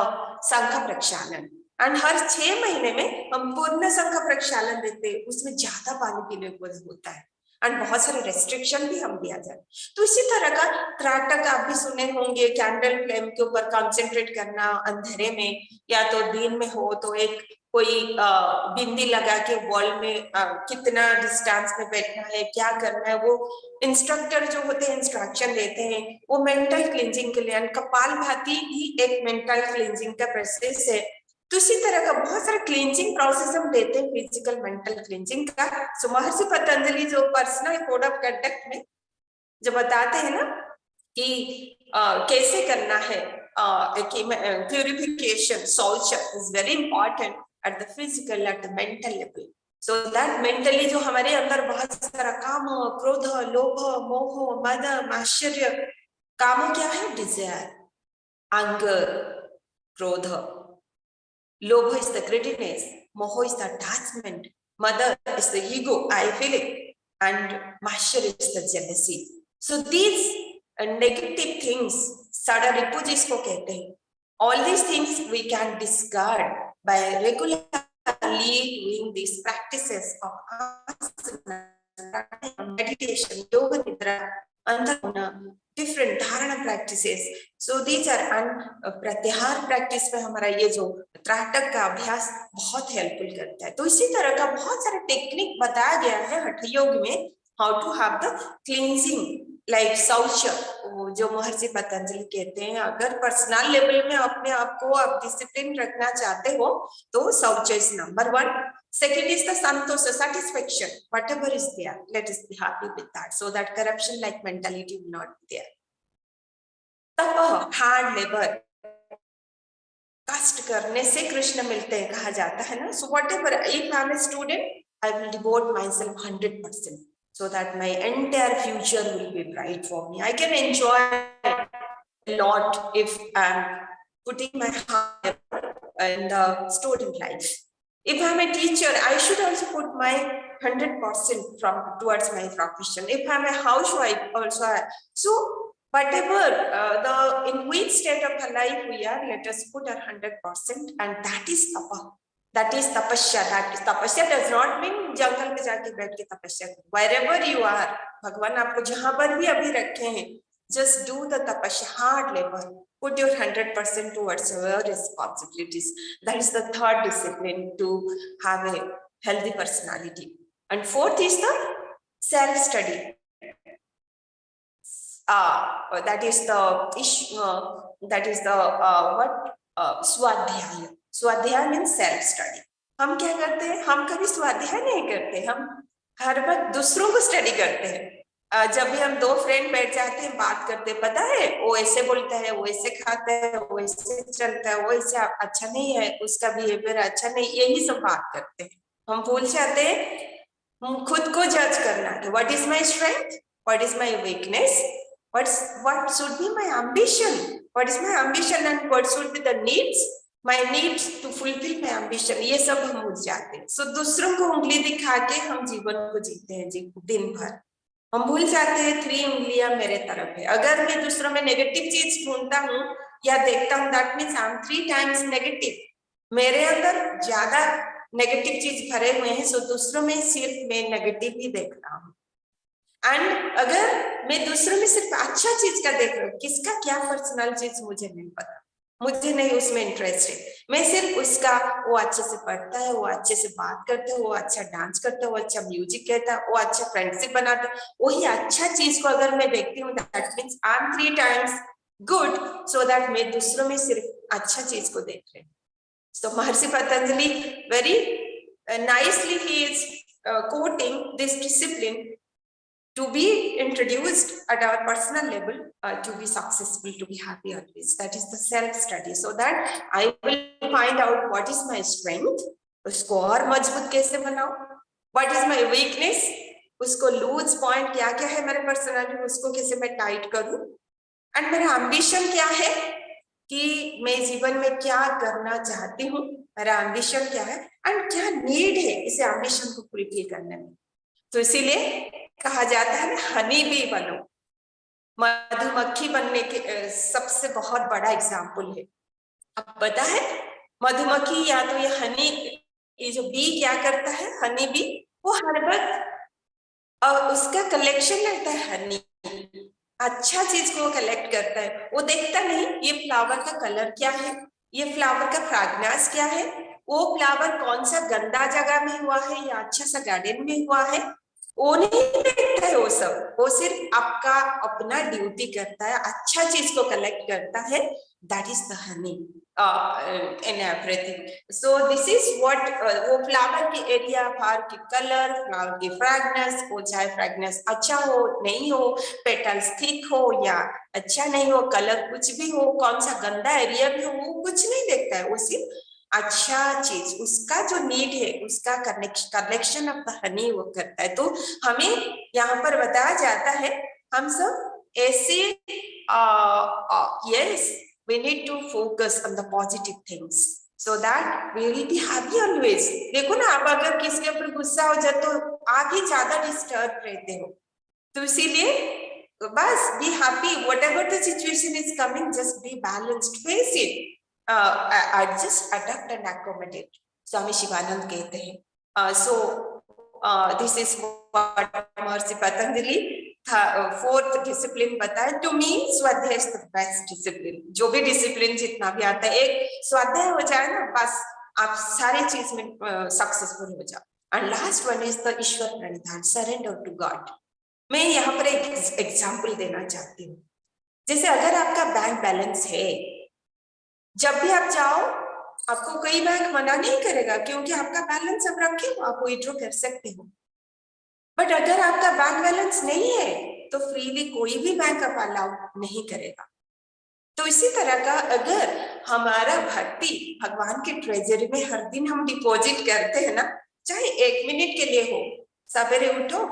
Shankh Prakshalan. And हर 6 महीने में हम पूर्ण शंख प्रक्षालन देते हैं, उसमें ज्यादा पानी पीने को होता है एंड बहुत सारे रेस्ट्रिक्शन भी हम दिया जाए। तो इसी तरह का त्राटक आप भी सुने होंगे, कैंडल फ्लेम के ऊपर कंसंट्रेट करना अंधेरे में, या तो दिन में हो तो एक कोई बिंदी लगा के वॉल में कितना डिस्टेंस में बैठना है, क्या करना है, वो इंस्ट्रक्टर जो होते हैं इंस्ट्रक्शन देते हैं, वो मेंटल क्लींजिंग के लिए। कपालभाति भी एक मेंटल क्लींजिंग का प्रोसेस है। तो इसी तरह का बहुत सारा क्लींजिंग प्रोसेस हम देते हैं, फिजिकल मेंटल क्लींजिंग का। सो महर्षि पतंजलि जो पर्सनल कोड ऑफ कंडक्ट में जो बताते हैं ना कि कैसे करना है, प्यूरिफिकेशन, शौच is very important at the physical, at the mental level, so that mentally जो हमारे अंदर बहुत सारा काम, क्रोध, लोभ, मोह, मद, आश्चर्य, काम क्या है, डिजायर, anger, क्रोध, Lobha is the greediness, Moho is the attachment, Mother is the ego, I feel it, and Mashar is the jealousy. So these negative things, Sada Ripu jisko kehte hain, all these things we can discard by regularly doing these practices of asana, meditation, yoga nidra, अंदर different धारणा practices. So these are प्रत्याहार practice में हमारा ये जो त्राटक का अभ्यास बहुत हेल्पफुल करता है। तो इसी तरह का बहुत सारा टेक्निक बताया गया है हठ योग में, how to have the cleansing like shauch, जो महर्षि पतंजलि कहते हैं। अगर पर्सनल लेवल में अपने आप को आप डिसिप्लिन रखना चाहते हो तो शौच is number 1। Second is the santosa, satisfaction, whatever is there, let us be happy with that, so that corruption like mentality will not be there. Tapa, hard labor, कष्ट करने से कृष्ण मिलते हैं कहा जाता है ना। So whatever, if I am a student, I will devote myself 100%, so that my entire future will be bright for me. I can enjoy a lot if I am putting my heart in the student life. If I am a teacher, I should also put my 100% towards my profession. If I am a housewife, also. So whatever in which state of our life we are, let us put our 100%, and that is tapa. That is tapasya. That is tapasya does not mean jungle में जाके बैठ के तपस्या करो. Wherever you are, भगवान आपको जहाँ पर भी अभी रखे हैं, just do the tapasya, hard labor. Put your 100% towards your responsibilities. That is the third discipline to have a healthy personality. And fourth is the self-study. That is the what swadhyaya. Swadhyaya means self-study. हम क्या करते हैं, हम कभी स्वाध्याय नहीं करते, हम हर वक्त दूसरों को स्टडी करते हैं। जब भी हम दो फ्रेंड बैठ जाते हैं, बात करते हैं, पता है वो ऐसे बोलता है, वो ऐसे खाता है, वो ऐसे चलता है, वो ऐसे अच्छा नहीं है, उसका बिहेवियर अच्छा नहीं, यही सब बात करते हैं। हम भूल जाते हैं खुद को जज करना कि what is my strength, what is my weakness, what should be my ambition, what is my ambition and what should be the needs, my needs to fulfill my ambition, ये सब हम भूल जाते हैं। सो दूसरों को उंगली दिखा के हम जीवन को जीते हैं दिन भर। हम भूल जाते हैं 3 उंगलियां मेरे तरफ है। अगर मैं दूसरों में नेगेटिव चीज ढूंढता हूँ या देखता हूँ, that means I am 3 times negative. मेरे अंदर ज्यादा नेगेटिव चीज भरे हुए हैं, सो दूसरों में सिर्फ मैं नेगेटिव ही देख रहा हूँ। एंड अगर मैं दूसरों में सिर्फ अच्छा चीज का देख रहा हूँ, किसका क्या पर्सनल चीज मुझे नहीं पता, मुझे नहीं उसमें इंटरेस्ट है, मैं सिर्फ उसका वो अच्छे से पढ़ता है, वो अच्छे से बात करता है, वो अच्छा डांस करता है, वो अच्छा म्यूजिक कहता है, वो अच्छा फ्रेंडशिप बनाता है, वही अच्छा चीज को अगर मैं देखती हूँ, that means I am 3 times good, so that मैं दूसरों में सिर्फ अच्छा चीज को देख रही हूँ। So Maharishi Patanjali very nicely he is quoting this discipline to be introduced at our personal level, to be successful, to be happy always. That is the self-study, so that I will find out what is my strength, उसको और मजबूत कैसे बनाऊं, what is my weakness, उसको loose point क्या क्या है मेरे पर्सनालिटी, उसको कैसे मैं टाइट करूं, एंड मेरा एम्बिशन क्या है कि मैं जीवन में क्या करना चाहती हूँ, मेरा एम्बिशन क्या है एंड क्या नीड है इसे एम्बिशन को फुलफिल करने में। तो इसीलिए कहा जाता है हनी बी बनो, मधुमक्खी बनने के सबसे बहुत बड़ा एग्जाम्पल है। अब पता है मधुमक्खी या तो ये हनी, ये जो बी क्या करता है, हनी बी, वो हर वक्त उसका कलेक्शन रहता है हनी, अच्छा चीज को कलेक्ट करता है, वो देखता नहीं ये फ्लावर का कलर क्या है, ये फ्लावर का फ्रेगनेंस क्या है, वो फ्लावर कौन सा गंदा जगह में हुआ है या अच्छा सा गार्डन में हुआ है, वो नहीं देखता है वो सब, वो सिर्फ आपका अपना ड्यूटी करता है, अच्छा चीज को कलेक्ट करता है, that is the honey in everything. So this is what वो फ्लावर की एरिया, फ्लावर की कलर, फ्लावर की फ्रेगनेंस, वो चाहे फ्रेगनेंस अच्छा हो नहीं हो, पेटल्स थिक हो या अच्छा नहीं हो, कलर कुछ भी हो, कौन सा गंदा एरिया भी हो, वो कुछ नहीं देखता है, वो सिर्फ अच्छा चीज, उसका जो नीड है उसका कलेक्शन ऑफ द हनी वो करता है। तो हमें यहाँ पर बताया जाता है हम सब ऐसे yes, we need to focus on the positive things so that we will be happy always. देखो ना, आप अगर किसी के ऊपर गुस्सा हो जाए तो आप ही ज्यादा डिस्टर्ब रहते हो, तो इसीलिए बस be happy, whatever the situation is coming, just be balanced, face it, adjust, adapt and accommodate. स्वामी शिवानंद कहते हैं। So this is what Maharshi Patanjali fourth discipline बताया। टू मी स्वाध्याय इज द बेस्ट डिसिप्लिन। जो भी डिसिप्लिन जितना भी आता है, एक स्वाध्याय हो जाए ना, बस आप सारी चीज में सक्सेसफुल हो जाओ। And last one is the Ishwar pranidhan, surrender to God. मैं यहाँ पर एक एग्जाम्पल देना चाहती हूँ। जैसे अगर आपका बैंक बैलेंस है, जब भी आप जाओ आपको कोई बैंक मना नहीं करेगा, क्योंकि आपका बैलेंस अब रखे हो, आप विड्रॉ कर सकते हो। बट अगर आपका बैंक बैलेंस नहीं है तो फ्रीली कोई भी बैंक आप अलाउ नहीं करेगा। तो इसी तरह का अगर हमारा भक्ति भगवान के ट्रेजरी में हर दिन हम डिपॉजिट करते हैं ना, चाहे 1 मिनट के लिए हो, सवेरे उठो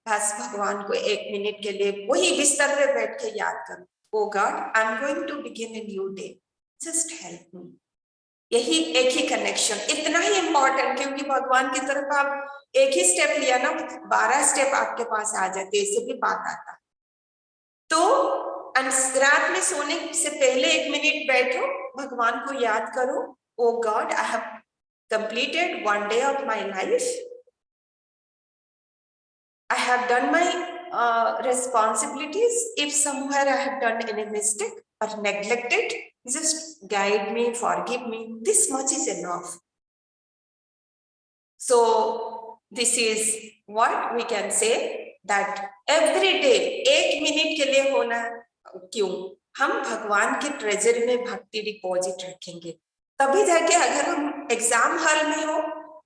बस भगवान को 1 मिनट के लिए वही बिस्तर पे बैठ के याद करो, O God I am going to begin a new day, just help me. यही एक ही कनेक्शन इतना ही इंपॉर्टेंट, क्योंकि भगवान की तरफ आप एक ही स्टेप लिया ना, 12 स्टेप आपके पास आ जाते, इससे भी बात आता। तो रात में सोने से पहले 1 मिनट बैठो, भगवान को याद करो, O God I have completed 1 day of my life, I have done my responsibilities. If somewhere I have done any mistake or neglected, just guide me, forgive me. This much is enough. So this is what we can say, that every day 1 minute के लिए होना क्यों, हम भगवान के treasury में भक्ति deposit रखेंगे, तभी जाके अगर हम एग्जाम हॉल में हो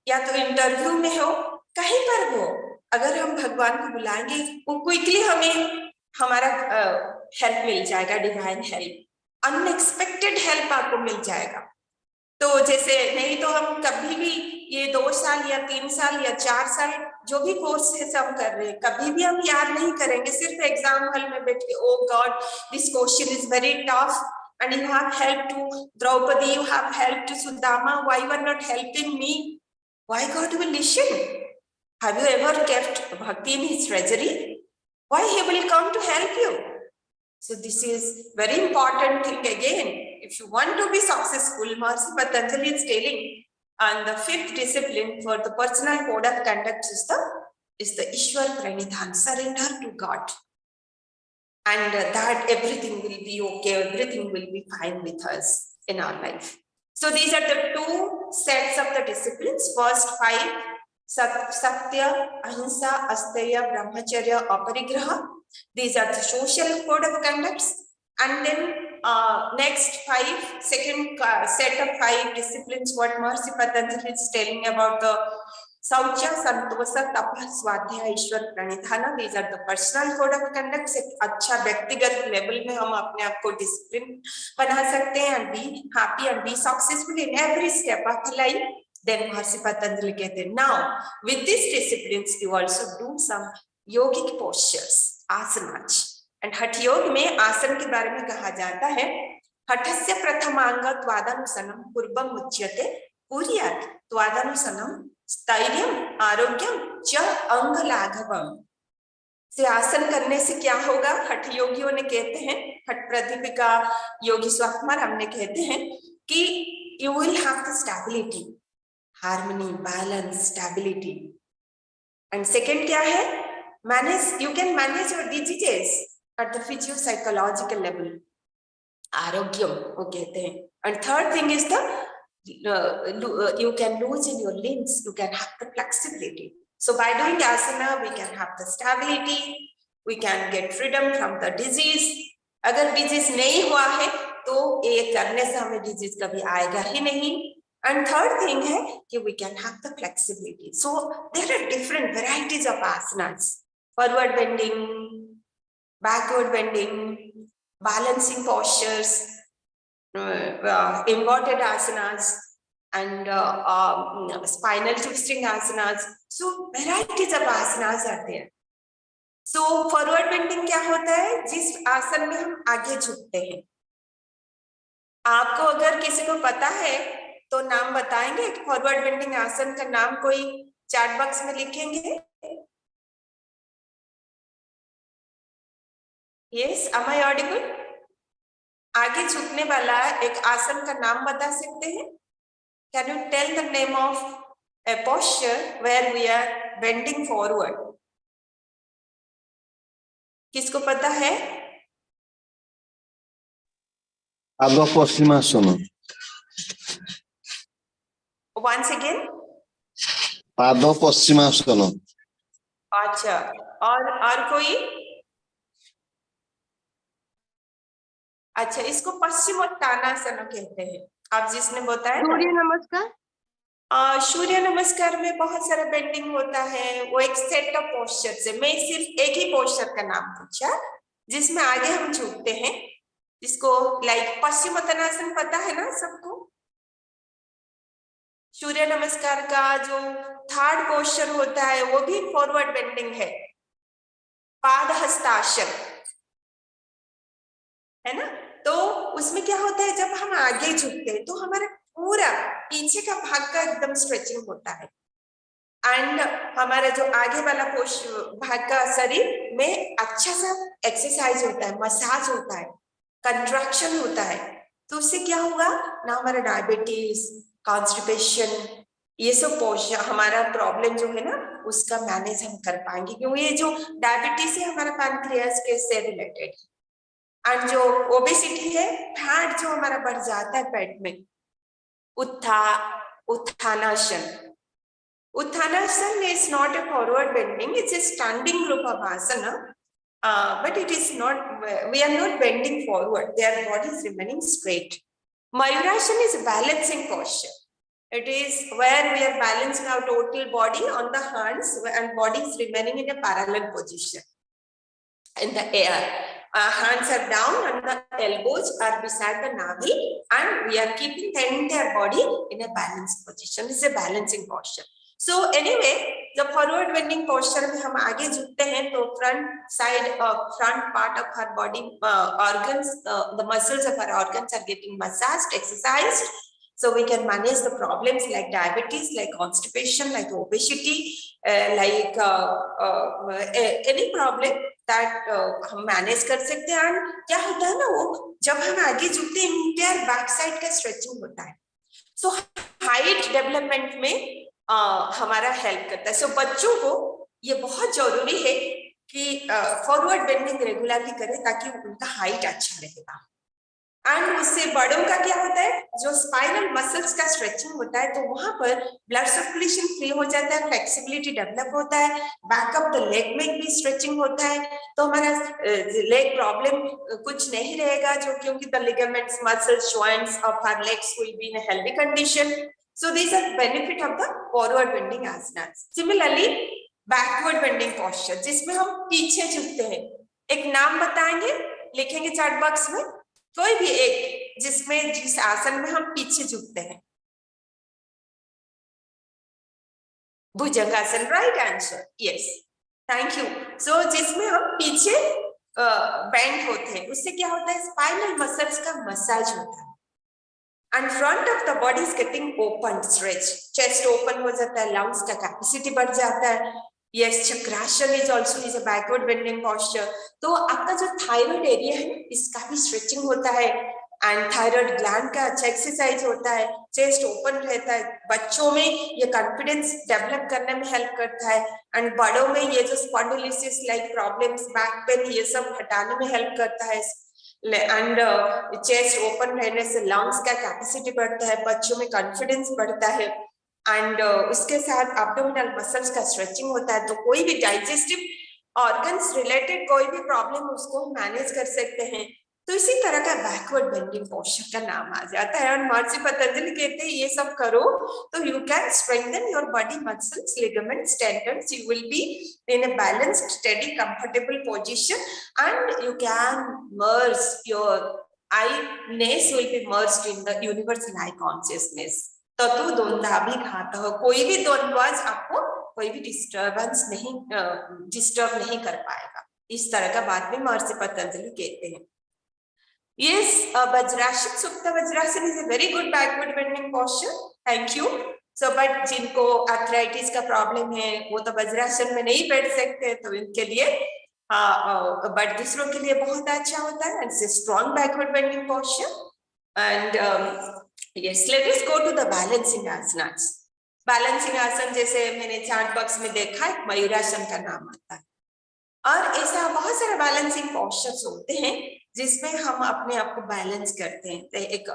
या तो इंटरव्यू में हो, कहीं पर हो, अगर हम भगवान को बुलाएंगे वो क्विकली हमें हमारा हेल्प मिल जाएगा, डिवाइन हेल्प, अनएक्सपेक्टेड हेल्प आपको मिल जाएगा। तो जैसे नहीं तो हम कभी भी ये 2 साल या 3 साल या 4 साल जो भी कोर्सेस हम कर रहे हैं, कभी भी हम याद नहीं करेंगे, सिर्फ एग्जाम हॉल में बैठ के O God this question is very tough and you have helped to Draupadi, you have helped to Sudama, why you are not helping me? Why God will listen? Have you ever kept bhakti in his treasury? Why he will come to help you? So this is very important thing again. If you want to be successful, Mahasi Patanjali is telling, and the 5th discipline for the personal code of conduct is the Ishwar Pranidhan, surrender to God. And that everything will be okay, everything will be fine with us in our life. So these are the 2 sets of the disciplines. First 5, Satya, Ahimsa, Asteya, Brahmacharya, Aparigraha. These are the social code of conducts. And then next 5, second set of 5 disciplines, what Mahasi Patanjali is telling about the Saucha, Santosa, Tapa, Swadhyaya, Ishwar Pranidhana. These are the personal code of conduct. एक अच्छा व्यक्तिगत level में हम अपने आप को discipline बना सकते हैं and be happy and be successful in every step of life. Then Mahasi Patanjali कहते हैं, now with these disciplines you also do some yogic postures, asanas. And हठ योग में आसन के बारे में कहा जाता है, हठस्य प्रथमांग त्वादानुसनम पूर्वम उच्यते कुर्यात् त्वादानुसनम स्थैर्यम आरोग्यम च अंग लाघवम। से आसन करने से क्या होगा? हठ योगियों ने कहते हैं, हठ प्रतिपिका योगी स्वात्मा हमने कहते हैं कि you will have the stability, harmony, balance, stability. And second क्या है? Manage, you can manage your diseases at the physio-psychological level. आरोग्यम वो कहते हैं. And third thing is the you can loosen your limbs, you can have the flexibility. So by doing asana we can have the stability, we can get freedom from the disease. अगर disease नहीं हुआ है तो ये करने से हमें disease कभी आएगा ही नहीं. And third thing है कि we can have the flexibility. So there are different varieties of asanas: forward bending, backward bending, balancing postures, inverted asanas, and spinal twisting asanas. So varieties of asanas are there. So forward bending क्या होता है? जिस आसन में हम आगे झुकते हैं. आपको अगर किसी को पता है तो नाम बताएंगे. फॉरवर्ड बेंडिंग आसन का नाम कोई चैट बॉक्स में लिखेंगे. Yes, am I audible? आगे झुकने वाला एक आसन का नाम बता सकते हैं? Can you tell the name of a posture where we are bending forward? किसको पता है? Adho Paschimāsana. Once again? Adho Paschimāsana. अच्छा, और कोई? अच्छा, इसको पश्चिमोत्तानासन कहते हैं. आप जिसने बताया सूर्य नमस्कार. सूर्य नमस्कार में बहुत सारा बेंडिंग होता है. वो एक सेट ऑफ पोस्चर से, मैं सिर्फ एक ही पोस्चर का नाम पूछा जिसमें आगे हम झुकते हैं, जिसको लाइक पश्चिमोत्तानासन पता है ना सबको. सूर्य नमस्कार का जो थर्ड पोस्चर होता है वो भी फॉरवर्ड बेंडिंग है, पाद हस्तासन है ना. तो उसमें क्या होता है, जब हम आगे झुकते हैं तो हमारा पूरा पीछे का भाग का एकदम स्ट्रेचिंग होता है. एंड हमारा जो आगे वाला भाग का शरीर में अच्छा सा एक्सरसाइज होता है, मसाज होता है, कंट्रैक्शन होता है. तो उससे क्या होगा ना, हमारा डायबिटीज, कॉन्स्टिपेशन, ये सब हमारा प्रॉब्लम जो है ना उसका मैनेज हम कर पाएंगे, क्योंकि ये जो डायबिटीज है हमारा पैनक्रियास के से रिलेटेड. एंड जो ओबेसिटी है, फैट जो हमारा बढ़ जाता है पेट में, उत्थानासन. Uttanasana is not a forward bending, it's a standing group of asana, but it is not, we are not bending forward, their body is remaining straight. Mayurasana is a balancing posture. It is where we are balancing our total body on the hands and body is remaining in a parallel position in the air. Our hands are down and the elbows are beside the navi, and we are keeping the entire body in a balanced position. This is a balancing posture. So anyway, the forward bending posture में हम आगे झुकते हैं तो front part of our body organs, the muscles of our organs are getting massaged, exercised. So we can manage the problems like diabetes, like constipation, like obesity, like any problem that हम manage कर सकते हैं. And क्या होता है ना, वो जब हम आगे झुकते हैं इंटायर बैक साइड का स्ट्रेचिंग होता है. सो हाइट डेवलपमेंट में हमारा हेल्प करता है. सो बच्चों को ये बहुत जरूरी है कि फॉरवर्ड बेंडिंग रेगुलरली करें ताकि उनका हाइट अच्छा रहेगा. एंड उससे बड़ों का क्या होता है, जो स्पाइनल मसल्स का स्ट्रेचिंग होता है तो वहां पर ब्लड सर्कुलेशन फ्री हो जाता है, फ्लेक्सिबिलिटी डेवलप होता है, बैक ऑफ द लेग में भी स्ट्रेचिंग होता है. तो हमारा लेग प्रॉब्लम कुछ नहीं रहेगा, जो क्योंकि the ligaments, muscles, joints of our legs will be in a healthy condition. So this are benefit of the forward bending asanas. Similarly backward bending posture, जिसमें हम पीछे झुकते हैं. एक नाम बताएंगे, लिखेंगे चैट बॉक्स में कोई भी एक जिसमें जिस आसन में हम पीछे झुकते हैं. Bhujangasana, right answer, yes, thank you. So जिसमें हम पीछे बेंड होते हैं, उससे क्या होता है, स्पाइनल मसल्स का मसाज होता है. And front of the body is getting open, stretch, chest open हो जाता है, लंग्स का कैपेसिटी बढ़ जाता है. Yes, chakrasana is also a backward bending posture. तो आपका जो थायराइड एरिया है इसका भी स्ट्रेचिंग होता है, एंड थायराइड ग्लैंड का अच्छा एक्सरसाइज होता है. चेस्ट ओपन रहता है. बच्चों में ये कॉन्फिडेंस डेवलप करने में हेल्प करता है, एंड बड़ों में ये जो spondylosis like problems, back pain, ये सब हटाने में हेल्प करता है. एंड चेस्ट ओपन रहने से लंग्स का कैपेसिटी बढ़ता है, बच्चों में कॉन्फिडेंस बढ़ता है. एंड उसके साथ एब्डोमिनल मसल्स का स्ट्रेचिंग होता है. तो कोई भी डाइजेस्टिव ऑर्गन्स रिलेटेड कोई भी प्रॉब्लम उसको मैनेज कर सकते हैं. तो इसी तरह का बैकवर्ड बेंडिंग पोस्चर का नाम आ जाता है. और महर्षि पतंजलि कहते हैं ये सब करो तो you can strengthen your body muscles, ligaments, tendons. You will be in a balanced, steady, comfortable position, and you can merge your I ness will be merged in the universal I consciousness. ततु द्वंद्वाभि घातः, कोई भी द्वंद्वज आपको कोई भी disturb नहीं कर पाएगा. इस तरह का बात में महर्षि पतंजलि कहते हैं. Yes, वज्रासन, सुप्त vajrasana is a very good backward bending posture. Thank you. So, but जिनको आर्थराइटिस का प्रॉब्लम है वो तो वज्रासन में नहीं बैठ सकते, तो इनके लिए बट दूसरों के लिए बहुत अच्छा होता है. It's a strong backward bending posture. And yes, let us go to the balancing asanas. Balancing आसन जैसे मैंने चार्ट बॉक्स में देखा है, मयूरासन का नाम आता है. और ऐसा बहुत सारे बैलेंसिंग पोस्चर्स होते हैं जिसमें हम अपने आप को बैलेंस करते हैं. एक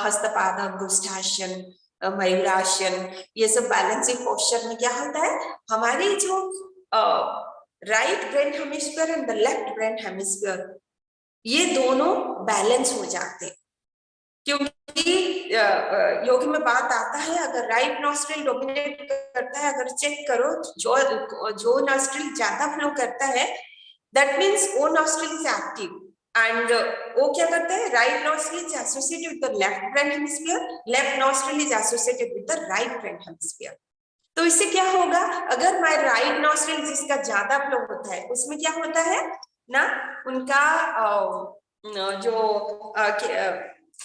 हस्तपाद अंगुष्ठासन, मयूरासन, ये सब बैलेंसिंग पोस्चर में क्या होता है, हमारी जो right brain hemisphere and the left brain hemisphere, ये दोनों बैलेंस हो जाते हैं. क्योंकि योगी में बात आता है, अगर राइट नॉस्ट्रिल डोमिनेट करता है, अगर चेक करो जो नॉस्ट्रिल ज्यादा फ्लो करता है, दैट मींस वो नॉस्ट्रिल इज एक्टिव. एंड वो क्या करता है, right nostril is associated with the left brain hemisphere, left nostril is associated with the right brain hemisphere. तो इससे क्या होगा, अगर माय राइट नॉस्ट्रिल जिसका ज्यादा फ्लो होता है उसमें क्या होता है ना, उनका जो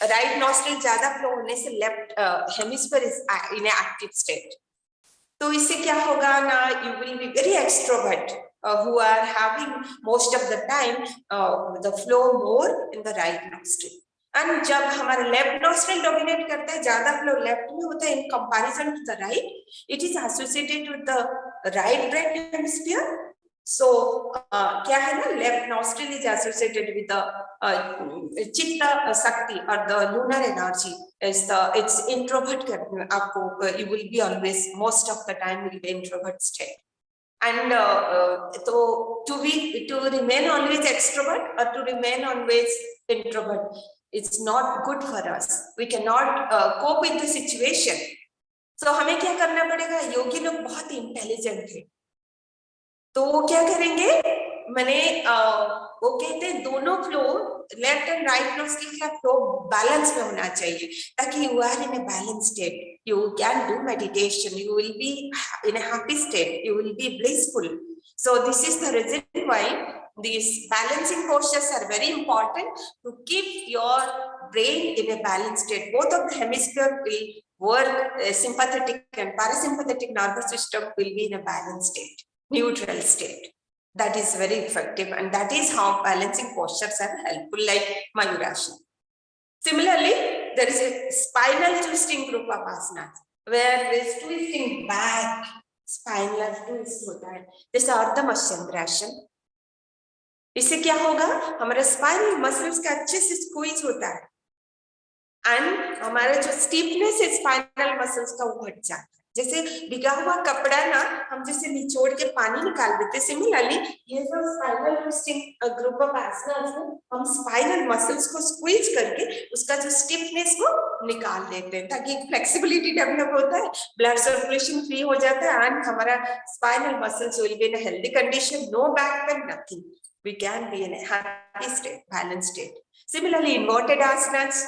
राइट नॉस्ट्रिल ज्यादा फ्लो होने से left hemisphere is in active state. तो इससे क्या होगा ना, you will be very extrovert who are having most of the time the flow more in the right nostril. And जब हमारा लेफ्ट नॉस्ट्रिल डोमिनेट करता है, ज्यादा फ्लो लेफ्ट में होता है in comparison to the right, it is associated with the right brain hemisphere. So क्या है ना, left nostril is associated with the चित्त शक्ति और the lunar energy. It's introvert करने आपको, you will be always most of the time will be introvert state. And to remain always extrovert or to remain always introvert, it's not good for us. We cannot cope with the situation. सो हमें क्या करना पड़ेगा, योगी लोग बहुत intelligent है, तो वो क्या करेंगे, मैंने वो कहते हैं दोनों flow, left and right nostril का फ्लो बैलेंस में होना चाहिए, ताकि you are in a balance state, you can do meditation, you will be in a happy state, you will be blissful. So this is the reason why these balancing postures are very important to keep your brain in a balanced state. Both of the hemisphere will work, sympathetic and parasympathetic nervous system will be in a balanced state, neutral state. That is very effective, and that is how balancing postures are helpful, like Mayurasana. Similarly, there is a spinal twisting group of asanas where there is twisting back, spinal twist होता है, जैसे अर्धमस्यंद्रासन. इससे क्या होगा, हमारे spinal muscles का अच्छे से स्क्वीज होता है, एंड हमारा जो स्टीफनेस है स्पाइनल मसल्स का वो घट जाता है. जैसे भिगा हुआ कपड़ा ना हम जैसे निचोड़ के पानी निकाल देते, सिमिलरली ये जो स्पाइनल ट्विस्टिंग ग्रुप ऑफ आसनास है, हम स्पाइनल मसल्स को स्क्वीज करके उसका जो स्टिफनेस को निकाल देते हैं, ताकि फ्लेक्सिबिलिटी डेवलप होता है, ब्लड सर्कुलेशन फ्री हो जाता है, एंड हमारा spinal muscles will be in a healthy condition, no back pain, nothing. We can be in a happy state, balanced state. Similarly, inverted asanas,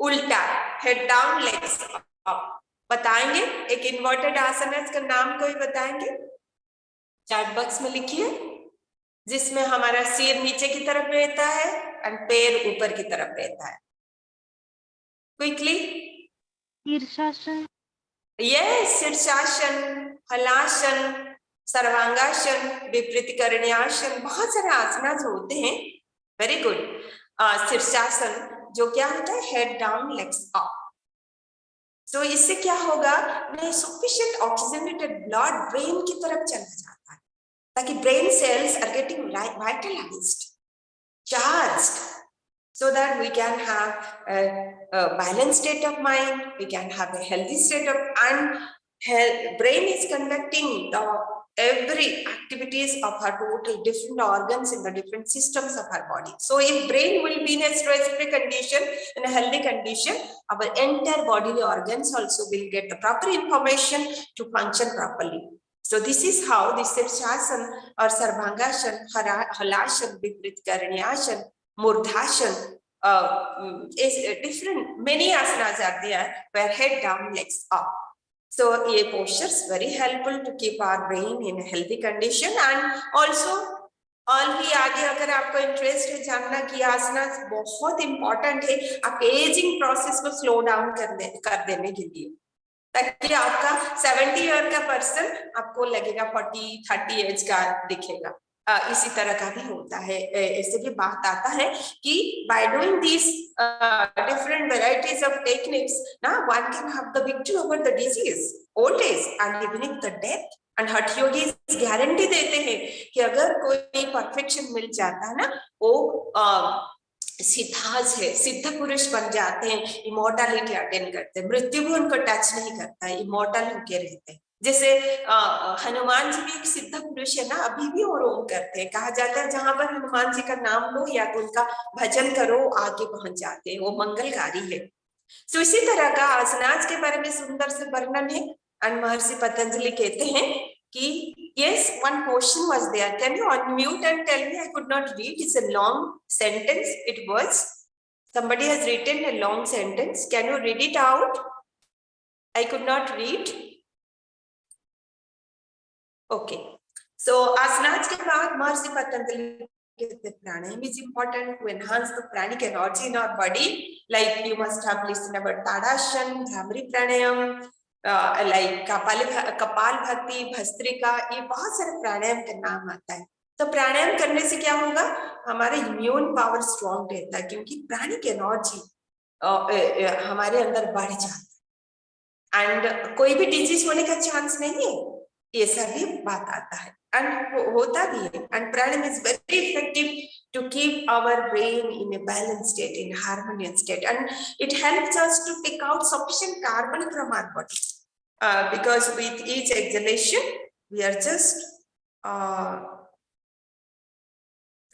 उल्टा, हेड डाउन, लेग्स अप. बताएंगे एक inverted आसनास का नाम कोई बताएंगे, चैट बॉक्स में लिखिए, जिसमें हमारा सिर नीचे की तरफ रहता है एंड पैर ऊपर की तरफ रहता है. क्विकली. शीर्षासन. यस, शीर्षासन, हलासन, सर्वांगासन, विपरीत करणीयासन, बहुत सारे आसनास होते हैं. Very good. शीर्षासन जो क्या होता है, हेड डाउन लेग्स अप. सो इससे क्या होगा, सफिशिएंट ऑक्सीजनेटेड ब्लड ब्रेन की तरफ चला जाता है, ताकि brain cells are getting vitalized, charged, so that we can have a balanced state of mind, we can have a healthy state of, and brain is conducting the every activities of her total different organs in the different systems of her body. So if brain will be in a stress-free condition, in a healthy condition, our entire bodily organs also will get the proper information to function properly. So this is how this Sirshasan or Sarvangashan, Halashan, Viprit Karanyashan, Murdhashan is different. Many asanas are there where head down, legs up. So ये postures very helpful to keep our brain in a healthy condition, and also और भी आगे अगर आपको interest है जानना कि आसना बहुत इंपॉर्टेंट है आपके एजिंग प्रोसेस को स्लो डाउन कर देने के लिए, ताकि आपका 70 ईयर का पर्सन आपको लगेगा 40-30 एज का दिखेगा. इसी तरह का भी होता है, ऐसे भी बात आता है कि by doing this different varieties of techniques ना one can have the victory over the disease, old age and even the death. And hatha yogi guarantee देते हैं कि अगर कोई परफेक्शन मिल जाता है ना, वो सिद्धाज है, सिद्ध पुरुष बन जाते हैं, इमोर्टैलिटी अटेन करते हैं, मृत्यु भी उनको टच नहीं करता है, इमोर्टल होके रहते हैं. जैसे हनुमान जी भी एक सिद्ध पुरुष है ना, अभी भी वो रोम करते हैं. कहा जाता है जहां पर हनुमान जी का नाम लो या तो उनका भजन करो, आगे पहुंच जाते हैं, वो मंगलकारी है. तो इसी तरह का आसनास के बारे में सुंदर से वर्णन है, एंड महर्षि पतंजलि कहते हैं कि yes, one portion was there. Can you unmute and tell me? I could not read. It's a long sentence. It was. Somebody has written a long sentence. Can you read it out? I could not read. Okay. So asanas के बाद महर्षि पतंजलि कहते हैं pranayam is important to enhance the pranic energy in our body. Like you must have listened about Tadasana, Bhramari pranayam. Like कपाल भाती, भस्त्रिका, ये बहुत सारे प्राणायाम का नाम आता है. तो प्राणायाम करने से क्या होगा, हमारा इम्यून पावर स्ट्रॉन्ग रहता है, क्योंकि प्राणिक एनर्जी हमारे अंदर बढ़ जाता है, एंड कोई भी डिजीज होने का चांस नहीं है, ये सभी बात आता है, एंड होता भी है. And pranayama is very effective to keep our brain in a balanced state, in harmonious state, and it helps us to take out sufficient carbon from our body, because with each exhalation we are just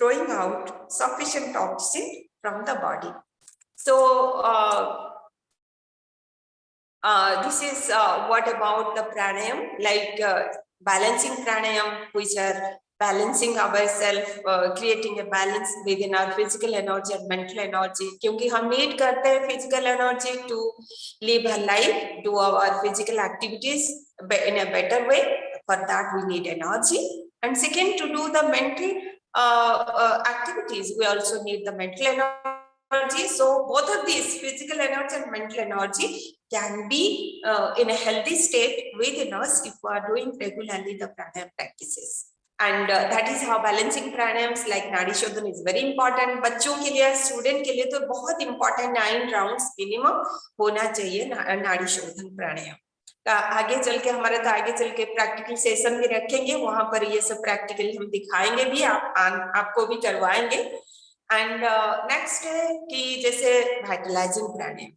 throwing out sufficient oxygen from the body. So This is what about the pranayam, like balancing pranayam, which are balancing ourselves, creating a balance within our physical energy and mental energy. क्योंकि हम need करते हैं physical energy to live our life, do our physical activities in a better way. For that we need energy. And second, to do the mental activities, we also need the mental energy. So both of these, physical energy and mental energy, can be in a healthy state within us if we are doing regularly the pranayam practices. And that is how balancing pranayams like nadi shodhan is very important. बच्चों के लिए, student के लिए तो बहुत important 9 rounds minimum होना चाहिए नाड़ी शोधन प्राणायाम. आगे चल के हमारे तो आगे चल के प्रैक्टिकल सेशन भी रखेंगे, वहां पर ये सब प्रैक्टिकल हम दिखाएंगे भी, आपको भी करवाएंगे. एंड नेक्स्ट है कि जैसे वाइटलाइजिंग प्राणायाम,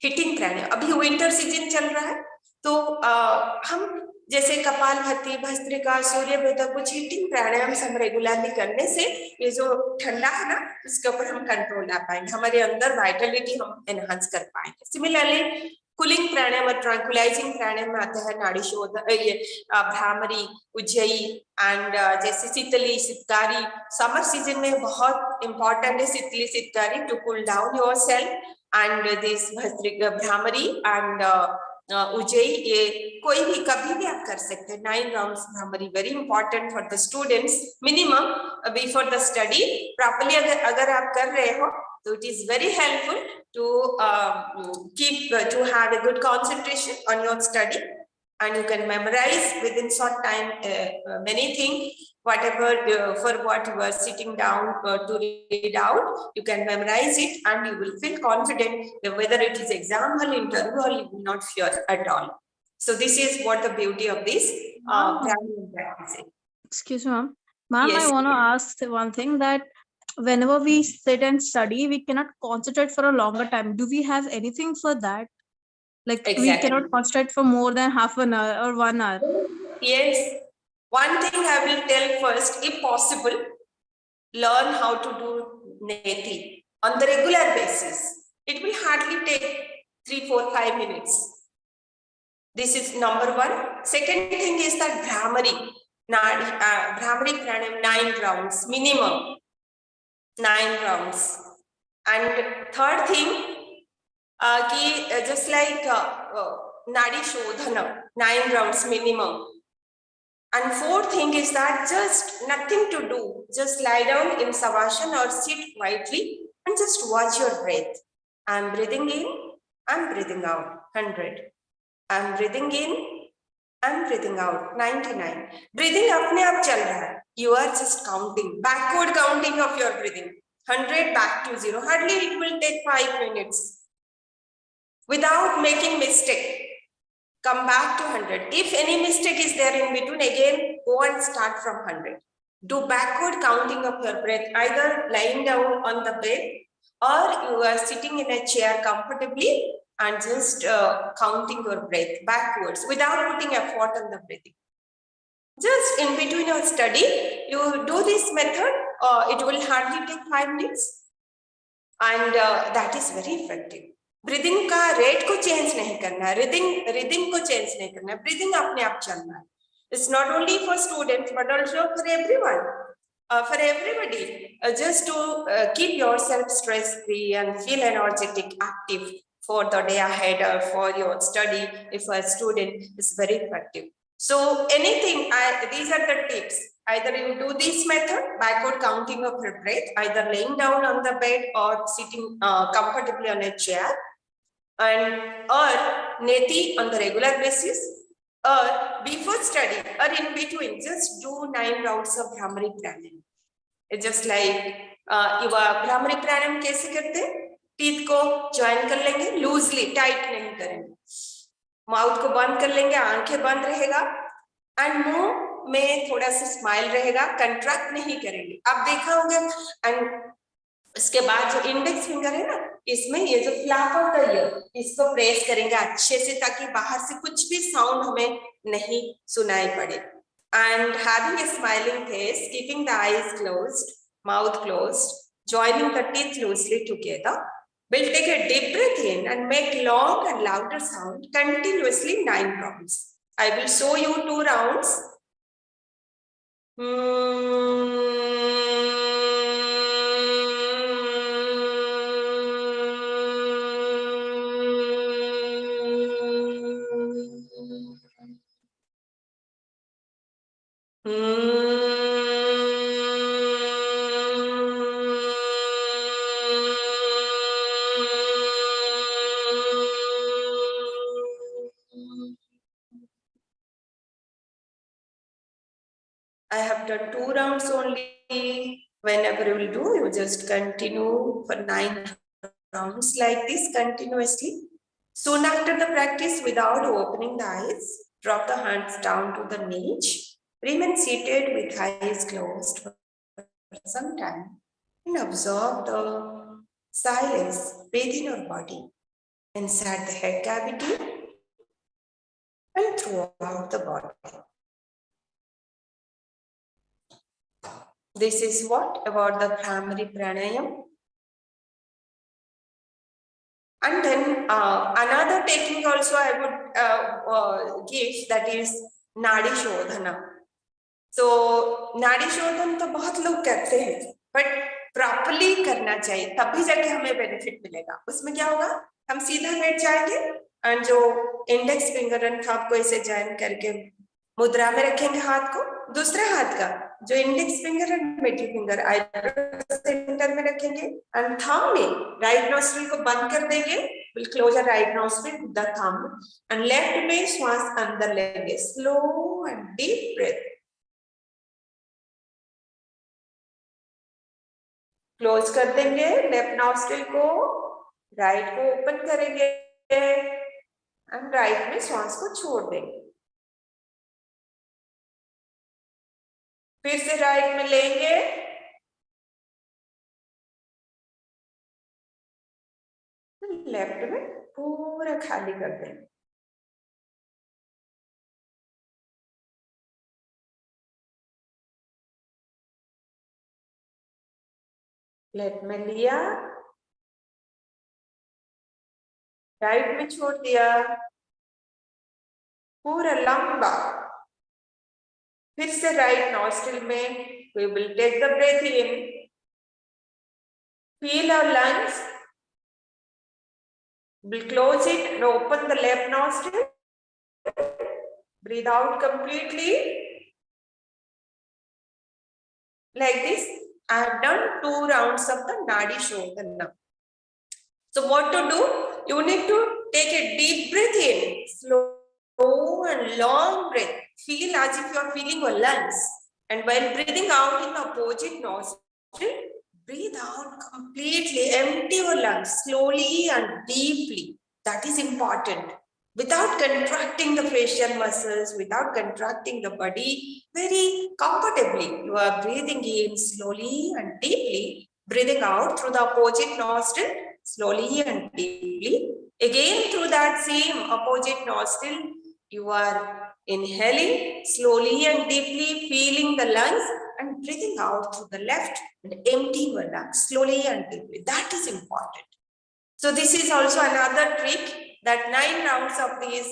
हिटिंग प्राणायाम. अभी विंटर सीजन चल रहा है, तो हम जैसे कपालभाति, भस्त्रिका, सूर्यभेदक, कुछ हिटिंग प्राणायाम हम रेगुलरली करने से ये जो ठंडा है ना, उसके ऊपर हम कंट्रोल ला पाएंगे, हमारे अंदर वाइटलिटी हम एनहांस कर पाएंगे. सिमिलरली कूलिंग प्राणायाम और ट्रैंक्विलाइजिंग प्राणायाम में आता है नाड़ी शोधन, ये भ्रामरी, उज्जयी एंड जैसे शीतली, शीतकारी. समर सीजन में बहुत इंपॉर्टेंट है Sheetali, Sheetkari to cool down yourself. And this Bhastrika, Bhramari and Ujjayi, ये कोई भी कभी भी आप कर सकते हैं. 9 rounds bhramari very important for the students, minimum before the study. Properly अगर आप कर रहे हो तो it is very helpful to have a good concentration on your study, and you can memorize within short time many things, whatever for what you are sitting down to read out, you can memorize it and you will feel confident that whether it is exam or interview, or you will not fear at all. So this is what the beauty of this practice. Excuse me, ma'am. Yes. I want to ask one thing, that whenever we sit and study, we cannot concentrate for a longer time. Do we have anything for that? Like we Exactly. cannot concentrate for more than half an hour or 1 hour. Yes. One thing I will tell first, if possible, learn how to do neti on the regular basis. It will hardly take 3, 4, 5 minutes. This is number one. Second thing is that Brahmari. Brahmari pranayam 9 rounds minimum. 9 rounds. And third thing, just like nadi shodhana, 9 rounds minimum. And fourth thing is that just nothing to do, just lie down in savasana or sit quietly and just watch your breath. I'm breathing in, I'm breathing out, 100. I'm breathing in, I'm breathing out, 99. Breathing apne aap chal raha hai. You are just counting, backward counting of your breathing. 100 back to 0. Hardly it will take 5 minutes. Without making mistake. Come back to 100. If any mistake is there in between, again go and start from 100. Do backward counting of your breath, either lying down on the bed or you are sitting in a chair comfortably and just counting your breath backwards without putting effort on the breathing. Just in between your study, you do this method. It will hardly take 5 minutes, and that is very effective. Breathing का rate को change नहीं करना है, rhythm को change नहीं करना है, breathing अपने आप चलना है. It's not only for students but also for everyone, for everybody, just to keep yourself stress free and feel energetic, active for the day ahead or for your study. If a student is very effective, so anything, these are the tips. Either you do this method, backward counting of your breath, either laying down on the bed or sitting comfortably on a chair, and or neti on the regular basis, or before study or in between, just do 9 rounds of Brahmari pranayam. It's just like you Brahmari pranayam कैसे करते हैं? Teeth को join कर लेंगे, loosely, tight नहीं करेंगे, mouth को बंद कर लेंगे, आंखें बंद रहेगा, एंड मुंह में थोड़ा सा स्माइल रहेगा, कंट्रैक्ट नहीं करेंगे. आप देखा होगा. एंड उसके बाद जो इंडेक्स फिंगर है ना, इसमें ये जो फ्लैप ऑफ द ईयर, इसको प्रेस करेंगे अच्छे से ताकि बाहर से कुछ भी साउंड हमें नहीं सुनाई पड़े. And having a smiling face, keeping the eyes closed, mouth closed, joining the teeth loosely together, We'll take a deep breath in and make long and louder sound continuously 9 rounds. I will show you 2 rounds. I have done 2 rounds only. Whenever you will do, you just continue for 9 rounds like this continuously. Soon after the practice, without opening the eyes, drop the hands down to the knees. Remain seated with eyes closed for some time and observe the silence. Breathe in your body inside the head cavity and throughout the body. This is what about the primary pranayam. And then another technique also I would give, that is Nadi Shodhana. So Nadi Shodhana तो बहुत लोग करते हैं, but properly करना चाहिए, तभी जाके हमें benefit मिलेगा. उसमें क्या होगा, हम सीधा बैठ जाएंगे और जो इंडेक्स फिंगर और थंब को ऐसे जॉइन करके मुद्रा में रखेंगे हाथ को, दूसरे हाथ का जो इंडेक्स फिंगर और मिडिल फिंगर आईब्रो सेंटर में रखेंगे और थंब में राइट नोस्ट्रिल को बंद कर देंगे. Will close the right nostril with the thumb and left में श्वास अंदर लेंगे. Slow and deep breath. Close कर देंगे लेफ्ट नोस्ट्रिल को, राइट को ओपन करेंगे एंड राइट में श्वास को छोड़ देंगे. फिर से राइट में लेंगे, लेफ्ट में पूरा खाली कर देंगे. लेफ्ट में लिया, राइट में छोड़ दिया, पूरा लंबा. फिर से राइट नॉस्ट्रिल में we will take the breath in, feel our lungs, we'll close it and open the left nostril, breathe out completely like this. I have done 2 rounds of the Nadi Shodhana. So what to do? You need to take a deep breath in, slow and long breath. Feel as if you are feeling your lungs. And while breathing out in the opposite nostril, breathe out completely, empty your lungs slowly and deeply. That is important. Without contracting the facial muscles, without contracting the body, very comfortably, you are breathing in slowly and deeply, breathing out through the opposite nostril, slowly and deeply. Again, through that same opposite nostril, you are inhaling slowly and deeply, feeling the lungs and breathing out through the left and emptying your lungs slowly and deeply. That is important. So this is also another trick, that 9 rounds of this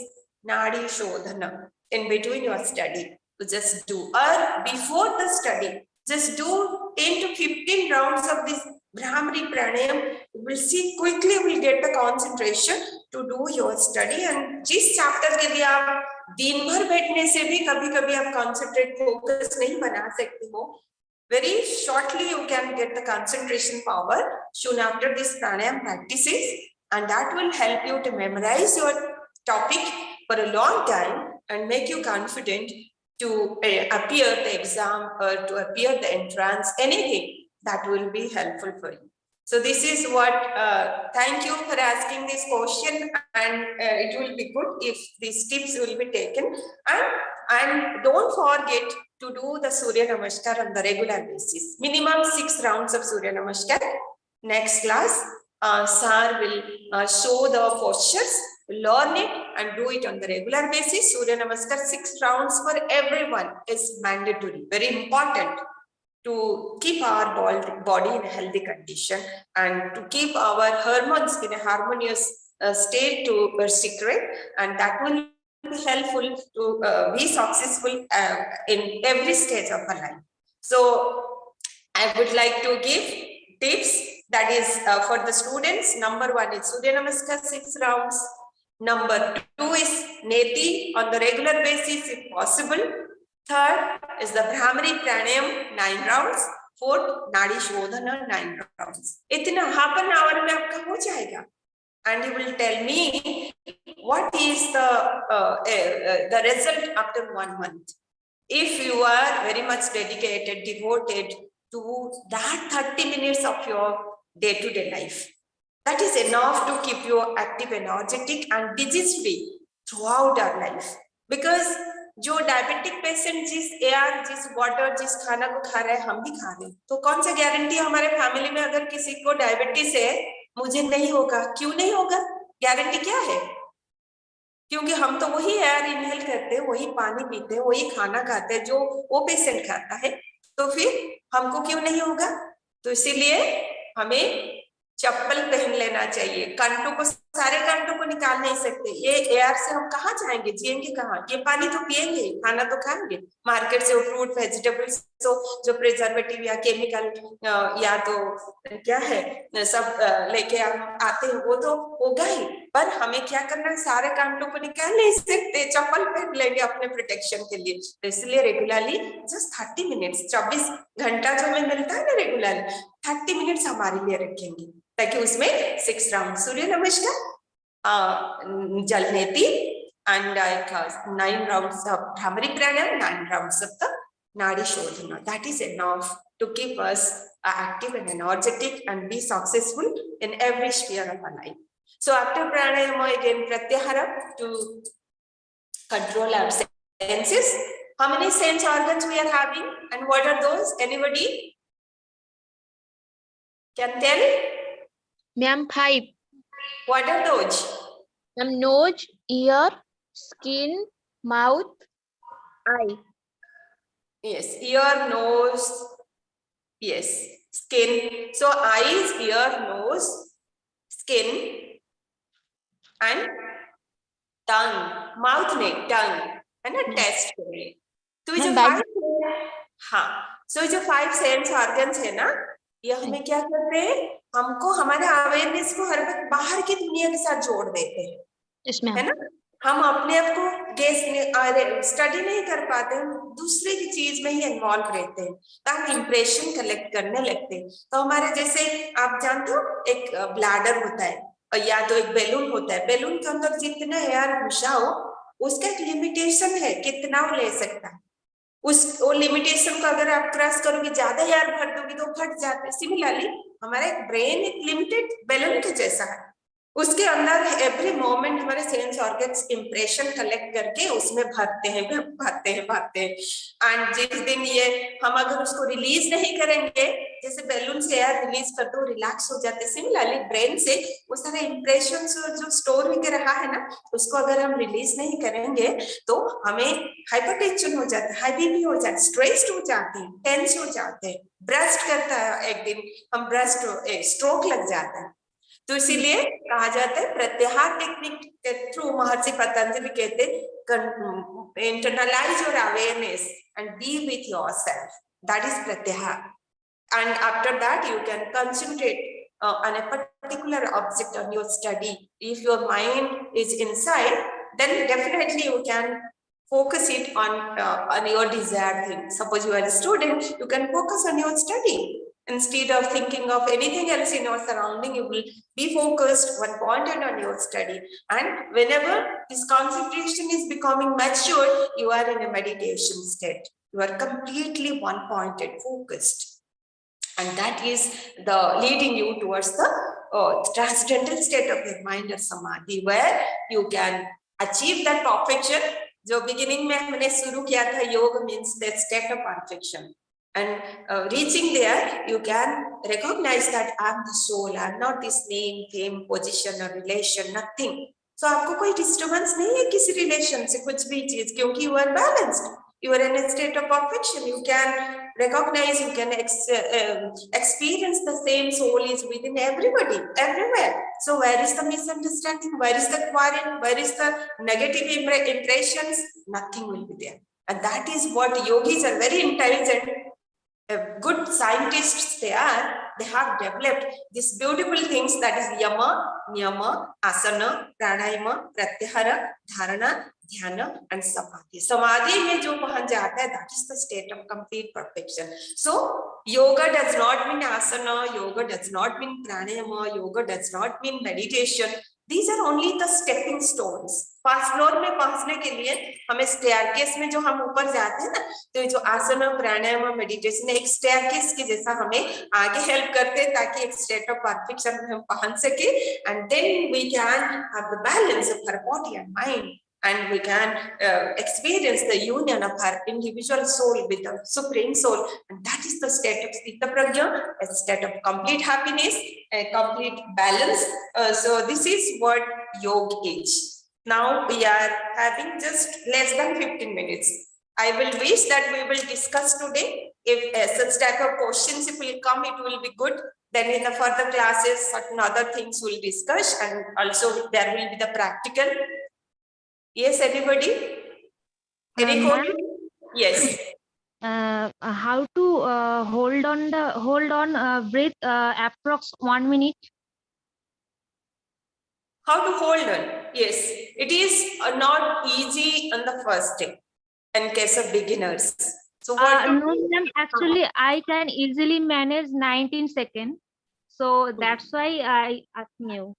Nadi Shodhana in between your study. So just do, or before the study, just do 10 to 15 rounds of this Brahmari Pranayam. You will see quickly, you will get the concentration to do your study. And जिस chapter के लिए आप दिन भर बैठने से भी कभी-कभी आप concentrate focus नहीं बना सकते हो, very shortly you can get the concentration power soon after this pranayam practices, and that will help you to memorize your topic for a long time and make you confident to appear the exam or to appear the entrance, anything that will be helpful for you. So this is what, thank you for asking this question, and it will be good if these tips will be taken. And don't forget to do the Surya Namaskar on the regular basis. Minimum 6 rounds of Surya Namaskar. Next class, Sir will show the postures, learn it and do it on the regular basis. Surya Namaskar 6 rounds for everyone is mandatory, very important to keep our body in a healthy condition and to keep our hormones in a harmonious state to secrete, and that will be helpful to be successful in every stage of our life. So I would like to give tips, that is for the students. Number 1 is Surya Namaskar 6 rounds. Number 2 is Neti on the regular basis if possible. Third is the Brahmari Pranayam 9 rounds. Fourth, Nadi Shodhana 9 rounds. Itna half an hour mein aapka ho jayega. And you will tell me what is the result after 1 month. If you are very much dedicated, devoted to that 30 minutes of your day-to-day life, that is enough to keep you active, energetic and disease-free throughout our life. Because जो diabetic patient जिस air, जिस water, जिस खाना को खा रहे हैं हम भी खा रहे हैं, तो कौन सा गारंटी हमारे फैमिली में अगर किसी को डायबिटीज है मुझे नहीं होगा? क्यों नहीं होगा? गारंटी क्या है? क्योंकि हम तो वही एयर इनहेल करते हैं, वही पानी पीते हैं, वही खाना खाते हैं जो वो पेशेंट खाता है, तो फिर हमको क्यों नहीं होगा? तो इसीलिए हमें चप्पल पहन लेना चाहिए। कंटों को, सारे कंटों को निकाल नहीं सकते, ये एयर से हम कहाँ जाएंगे, जिएंगे कहाँ? ये पानी तो पिएंगे, खाना तो खाएंगे। मार्केट से फ्रूट वेजिटेबल्स तो जो प्रिजर्वेटिव या केमिकल या तो क्या है सब लेके आते हैं, वो तो होगा ही, पर हमें क्या करना है, सारे कंटों को निकाल नहीं सकते, चप्पल पहन लेंगे अपने प्रोटेक्शन के लिए। तो इसलिए रेगुलरली जस्ट 30 मिनट्स, 24 घंटा जो हमें मिलता है ना रेगुलरली, 30 मिनट्स हमारे लिए रखेंगे, ताकि उसमें 6 राउंड सूर्य नमस्कार, जल नेति and 9 rounds of Brahmari Pranayam, 9 rounds of the Nadi Shodhana. That is enough to keep us active and energetic and be successful in every sphere of our life. So after Pranayama, again Pratyahara to control our senses. How many sense organs we are having and what are those? Anybody can tell? Ma'am, 5. What are those? Ma'am, nose, ear, skin, mouth, eye. Yes, ear, nose, yes, skin. So eyes, ear, nose, skin and tongue, mouth नहीं, tongue है ना, test करें। तो ये जो 5, हाँ, so ये जो 5 sense organs है ना, ये हमें क्या करते हैं, हमको हमारे अवेयरनेस को हर वक्त बाहर की दुनिया के साथ जोड़ देते हैं, है ना। हम अपने आप को स्टडी नहीं कर पाते, हम दूसरे की चीज में ही इन्वॉल्व रहते हैं, तो हम इंप्रेशन कलेक्ट करने लगते हैं। तो हमारे जैसे आप जानते हो एक ब्लैडर होता है या तो एक बैलून होता है, बैलून के अंदर जितना एयर घुसा हो उसका एक लिमिटेशन है, कितना वो ले सकता है। वो लिमिटेशन को अगर आप क्रॉस करोगे, ज्यादा एयर भर दोगे तो फट जाता है। सिमिलरली हमारा एक ब्रेन एक लिमिटेड बैलून के जैसा है, उसके अंदर एवरी मोमेंट हमारे सेंस ऑर्गन्स इंप्रेशन कलेक्ट करके उसमें भरते हैं एंड जिस दिन ये हम अगर उसको रिलीज नहीं करेंगे, जैसे बैलून से एयर रिलीज कर दो रिलैक्स हो जाते हैं, सिमिलरली ब्रेन से वो सारे इंप्रेशन जो स्टोर होके रहा है ना, उसको अगर हम रिलीज नहीं करेंगे तो हमें हाइपरटेंशन हो जाता है, हाई बीपी हो जाता है, स्ट्रेस्ड हो जाते हैं, टेंस हो जाते हैं, ब्रेस्ट करता है, एक दिन हम ब्रेस्ट स्ट्रोक लग जाता है। तो इसीलिए कहा जाता है प्रत्याहार टेक्निक के थ्रू, महर्षि पतंजलि कहते हैं internalize your awareness and be with yourself, that is pratyahara. And after that you can concentrate on a particular object on your study. If your mind is inside, then definitely you can focus it on your desired thing. Suppose you are a student, you can focus on your study. Instead of thinking of anything else in your surrounding, you will be focused, one pointed on your study. And whenever this concentration is becoming mature, you are in a meditation state. You are completely one pointed, focused. And that is the leading you towards the transcendental state of your mind or samadhi, where you can achieve that perfection. जो beginning में हमने शुरू किया था, योग means the state of perfection. And reaching there, you can recognize that I am the soul, I am not this name, fame, position or relation, nothing. So आपको कोई disturbance नहीं है किसी relation से, कुछ भी चीज, क्योंकि you are balanced. You are in a state of perfection. You can recognize, you can experience the same soul is within everybody, everywhere. So where is the misunderstanding? Where is the quarrel? Where is the negative impressions? Nothing will be there. And that is what yogis are very intelligent. Good scientists they have developed these beautiful things, that is yama, niyama, asana, pranayama, pratyahara, dharana, dhyana and samadhi. Samadhi mein jo pahan jata hai, that is the state of complete perfection. So yoga does not mean asana, yoga does not mean pranayama, yoga does not mean meditation. These are only the stepping stones. First floor में पहुंचने के लिए हमें staircase में जो हम ऊपर जाते हैं ना, तो जो आसन प्राणायाम मेडिटेशन एक स्टेयरकेस के जैसा हमें आगे हेल्प करते हैं ताकि एक स्टेट ऑफ परफेक्शन में हम पहुंच सके. And then we can have the balance of our body and mind, and we can experience the union of our individual soul with the supreme soul, and that is the state of Sthita Prajna, a state of complete happiness, a complete balance. So this is what yoga is. Now we are having just less than 15 minutes. I will wish that we will discuss today. If such type of questions if will come, it will be good. Then in the further classes, certain other things we'll discuss, and also there will be the practical. Yes, everybody? Any question? Yes. How to hold on breath approx 1 minute? How to hold on? Yes, it is not easy on the first day in case of beginners. So what? No, ma'am, actually I can easily manage 19 seconds. So that's why I asked you.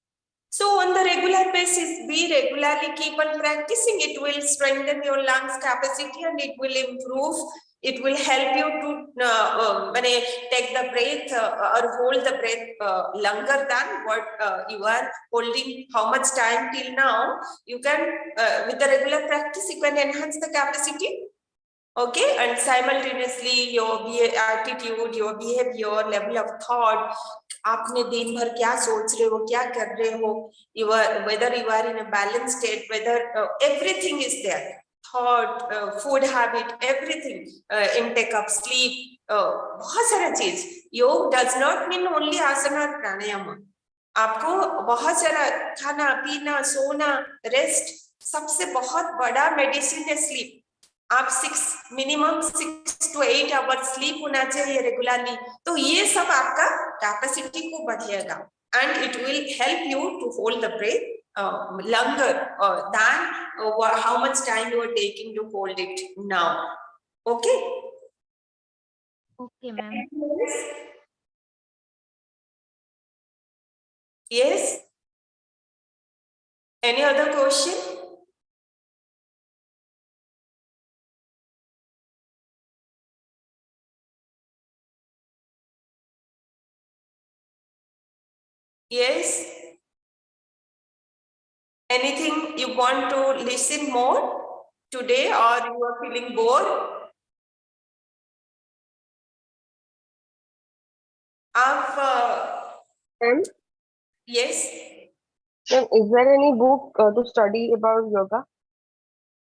So on the regular basis, we regularly keep on practicing. It will strengthen your lungs capacity and it will improve. It will help you to take the breath or hold the breath longer than what you are holding. How much time till now? You can, with the regular practice, you can enhance the capacity. Okay, and simultaneously your attitude, your behavior, level of thought. आपने दिन भर क्या सोच रहे हो, क्या कर रहे हो, whether you are in a balanced state, whether everything is there, thought, food habit, everything, intake of sleep, बहुत सारा चीज. योग does not mean only asana और प्राणायाम. आपको बहुत सारा खाना पीना सोना रेस्ट, सबसे बहुत बड़ा मेडिसिन है स्लीप. आप मिनिमम 6 to 8 आवर्स स्लीप होना चाहिए रेगुलरली. तो ये सब आपका कैपेसिटी को बढ़ाएगा and it will help you to hold the breath longer than how much time you are taking to hold it now. Okay? Okay, ma'am. Yes? Any other question? Yes? Anything you want to listen more today, or you are feeling bored? Yes? Then is there any book to study about yoga?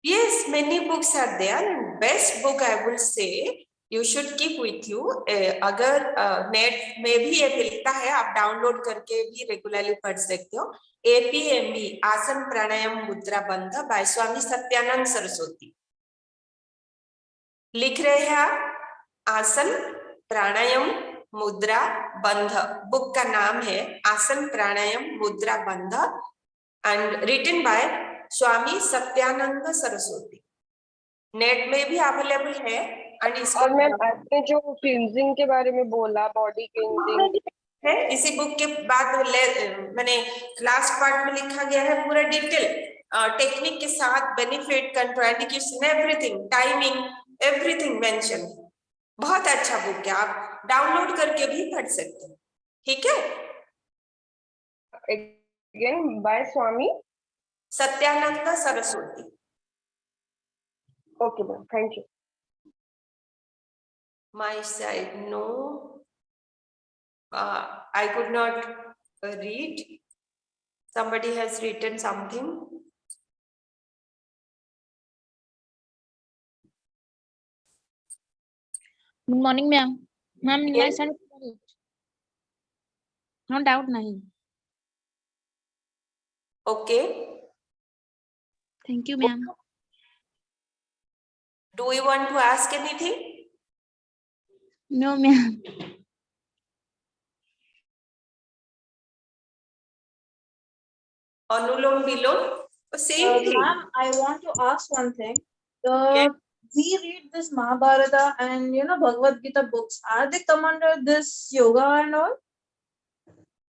Yes, many books are there, and best book I will say you should keep with you. अगर net में भी ये मिलता है, आप download करके भी regularly पढ़ सकते हो. APMB आसन प्राणायाम मुद्रा बंध बाय स्वामी सत्यानंद सरस्वती. लिख रहे हैं आप आसन प्राणायाम मुद्रा बंध. बुक का नाम है आसन Pranayama Mudra Bandha and written by Swami Satyananda Saraswati. Net में भी अवेलेबल है. एंड इसको मैम आपने जो क्लींजिंग के बारे में बोला, बॉडी क्लींजिंग है, इसी बुक के बाद मैंने लास्ट पार्ट में लिखा गया है पूरा डिटेल टेक्निक के साथ, benefit, contraindication, everything, timing, everything mention. बहुत अच्छा बुक है, आप डाउनलोड करके भी पढ़ सकते हैं. ठीक है? Again by Swami Satyananda Saraswati. Okay ma'am, thank you. My side, no. I could not read. Somebody has written something. Good morning, ma'am. Ma'am, my Yes. son is correct. No doubt, nahi. Okay. Thank you, ma'am. Do you want to ask anything? No, ma'am. Anulom Vilom? Same thing. Ma'am, I want to ask one thing. Yes. We read this Mahabharata and Bhagavad Gita books. Are they come under this yoga and all?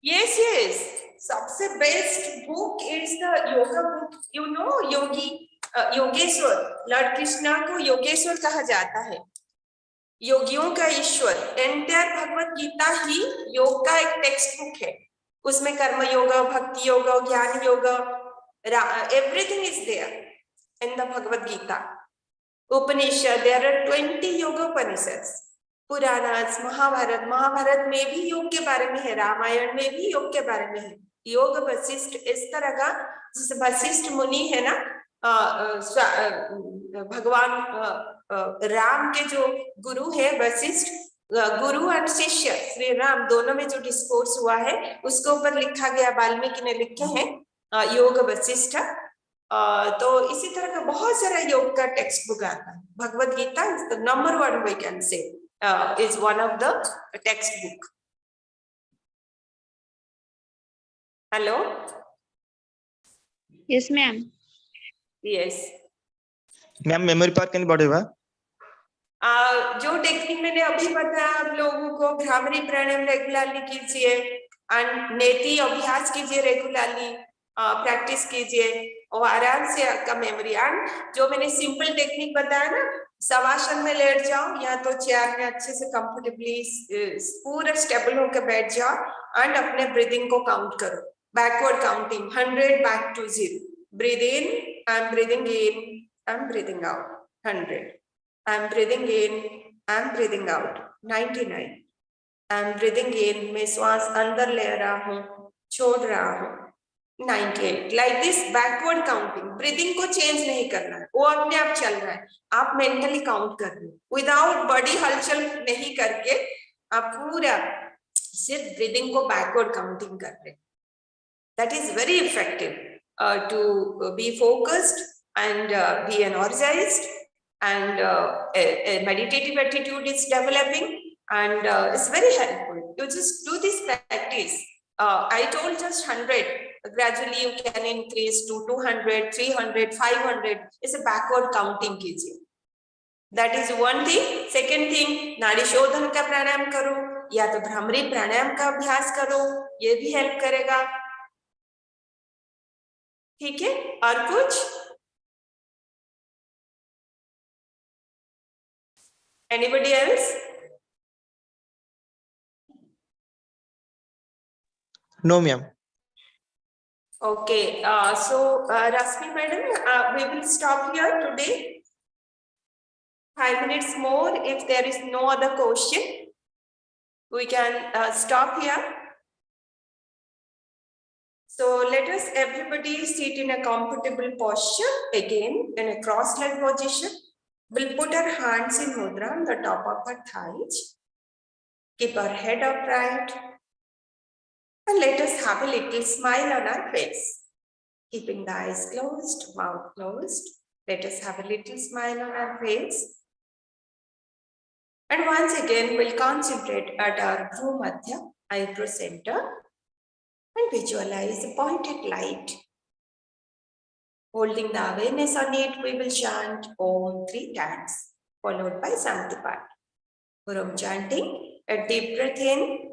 Yes, yes. सबसे best book is the yoga book. You know, Yogeshwar, Lord Krishna को योगेश्वर कहा जाता है, योगियों का ईश्वर. Entire Bhagavad Gita ही योग का एक टेक्स्ट बुक है. उसमें कर्म योगा, भक्ति योगा, ज्ञान yoga, everything is there in the Bhagavad Gita. Upanishad, there are 20 yoga Upanishads. Puranas, Mahabharat में भी योग के बारे में है, रामायण में भी योग के बारे में है. योग वशिष्ठ इस तरह का, जैसे वशिष्ठ मुनि है ना, भगवान राम के जो गुरु है वशिष्ठ, गुरु और शिष्य श्री राम दोनों में जो डिस्कोर्स हुआ है उसके ऊपर लिखा गया, वाल्मीकि ने लिखे हैं योग वशिष्ठ. तो इसी तरह का बहुत सारा योग का टेक्स्ट बुक आता है. Bhagavad Gita is the number 1 we can say, is one of the textbook. Hello? Yes, ma'am. Yes. Ma'am memory power can बढ़ेगा? जो टेक्निक मैंने अभी बताया आप लोगों को, भ्रामरी प्राणायाम रेगुलरली कीजिए, एंड नेति अभ्यास कीजिए, रेगुलरली प्रैक्टिस कीजिए और आराम से आपका मेमोरी. एंड जो मैंने सिंपल टेक्निक बताया ना, शवासन में लेट जाओ या तो चेयर में अच्छे से कंफर्टेबली पूरा स्टेबल होकर बैठ जाओ एंड अपने ब्रीदिंग को काउंट करो. Backward counting 100 back to 0. Breathe in, I am breathing in, I am breathing out. 100. I am breathing in, I am breathing out. 99. I am breathing in, मैं श्वास अंदर ले रहा हूँ, छोड़ रहा हूँ. 98. Like this backward counting. Breathing को change नहीं करना है, वो अपने आप चल रहा है, आप mentally count कर रहे हो. Without body हलचल नहीं करके आप पूरा सिर्फ breathing को backward counting कर रहे. That is very effective to be focused and be energized. And a meditative attitude is developing, and it's very helpful. You just do this practice. I told just 100. Gradually you can increase to 200, 300, 500. It's a backward counting कीजिए. That is one thing. Second thing, नाड़ी शोधन का प्राणायाम करो या तो भ्रामरी प्राणायाम का अभ्यास करो, ये भी हेल्प करेगा. ठीक है, और कुछ? Anybody else? No, ma'am. Okay, so Rasmi madam, we will stop here today. 5 minutes more. If there is no other question, we can stop here. So let us everybody sit in a comfortable posture, again in a cross-legged position. We'll put our hands in mudra on the top of our thighs. Keep our head upright. And let us have a little smile on our face. Keeping the eyes closed, mouth closed. Let us have a little smile on our face. And once again, we'll concentrate at our Bhru Madhya, eyebrow center, and visualize a pointed light. Holding the awareness on it, we will chant Om 3 times, followed by Santipat. From chanting, a deep breath in.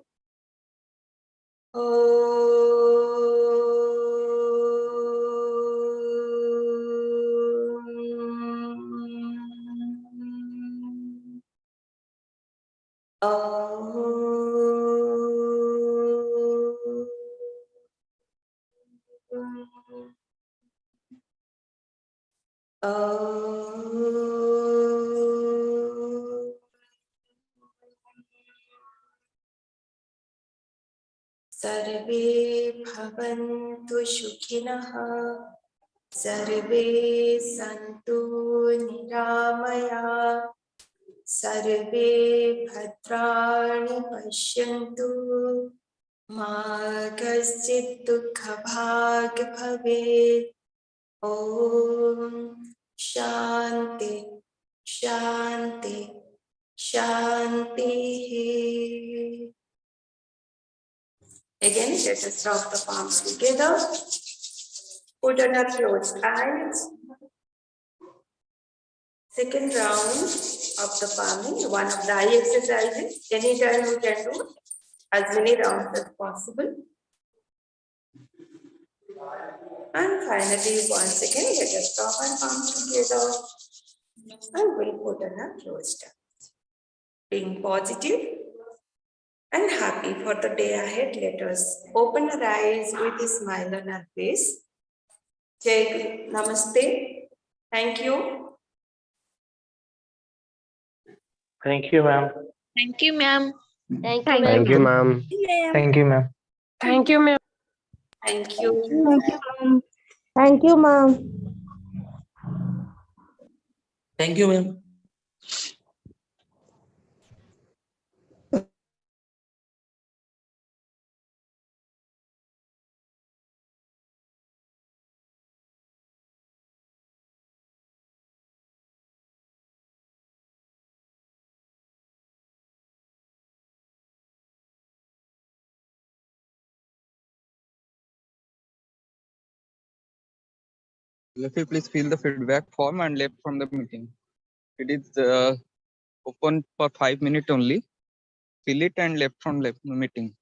सर्वे भवन्तु सुखिनः, सर्वे सन्तु निरामया, सर्वे भद्राणि पश्यन्तु मा कश्चित् दुःखभाग् भवेत्। ॐ शान्ति शान्ति शान्तिः। Again, let us rub the palms together. Put on our closed eyes. Second round of the palming, one of the eye exercises. Anytime you can do as many rounds as possible. And finally, once again, let us rub our palms together. And we'll put on our closed eyes. Being positive and happy for the day ahead, let us open our eyes with a smile on our face. Jai Namaste. Thank you. Thank you, ma'am. Thank you, ma'am. Thank you, Thank ma'am. Thank you, ma'am. Thank you, ma'am. Thank you, ma'am. Thank you. Thank you, ma'am. Thank you, ma'am. If you please fill the feedback form and left from the meeting. It is open for 5 minutes only. Fill it and left from meeting.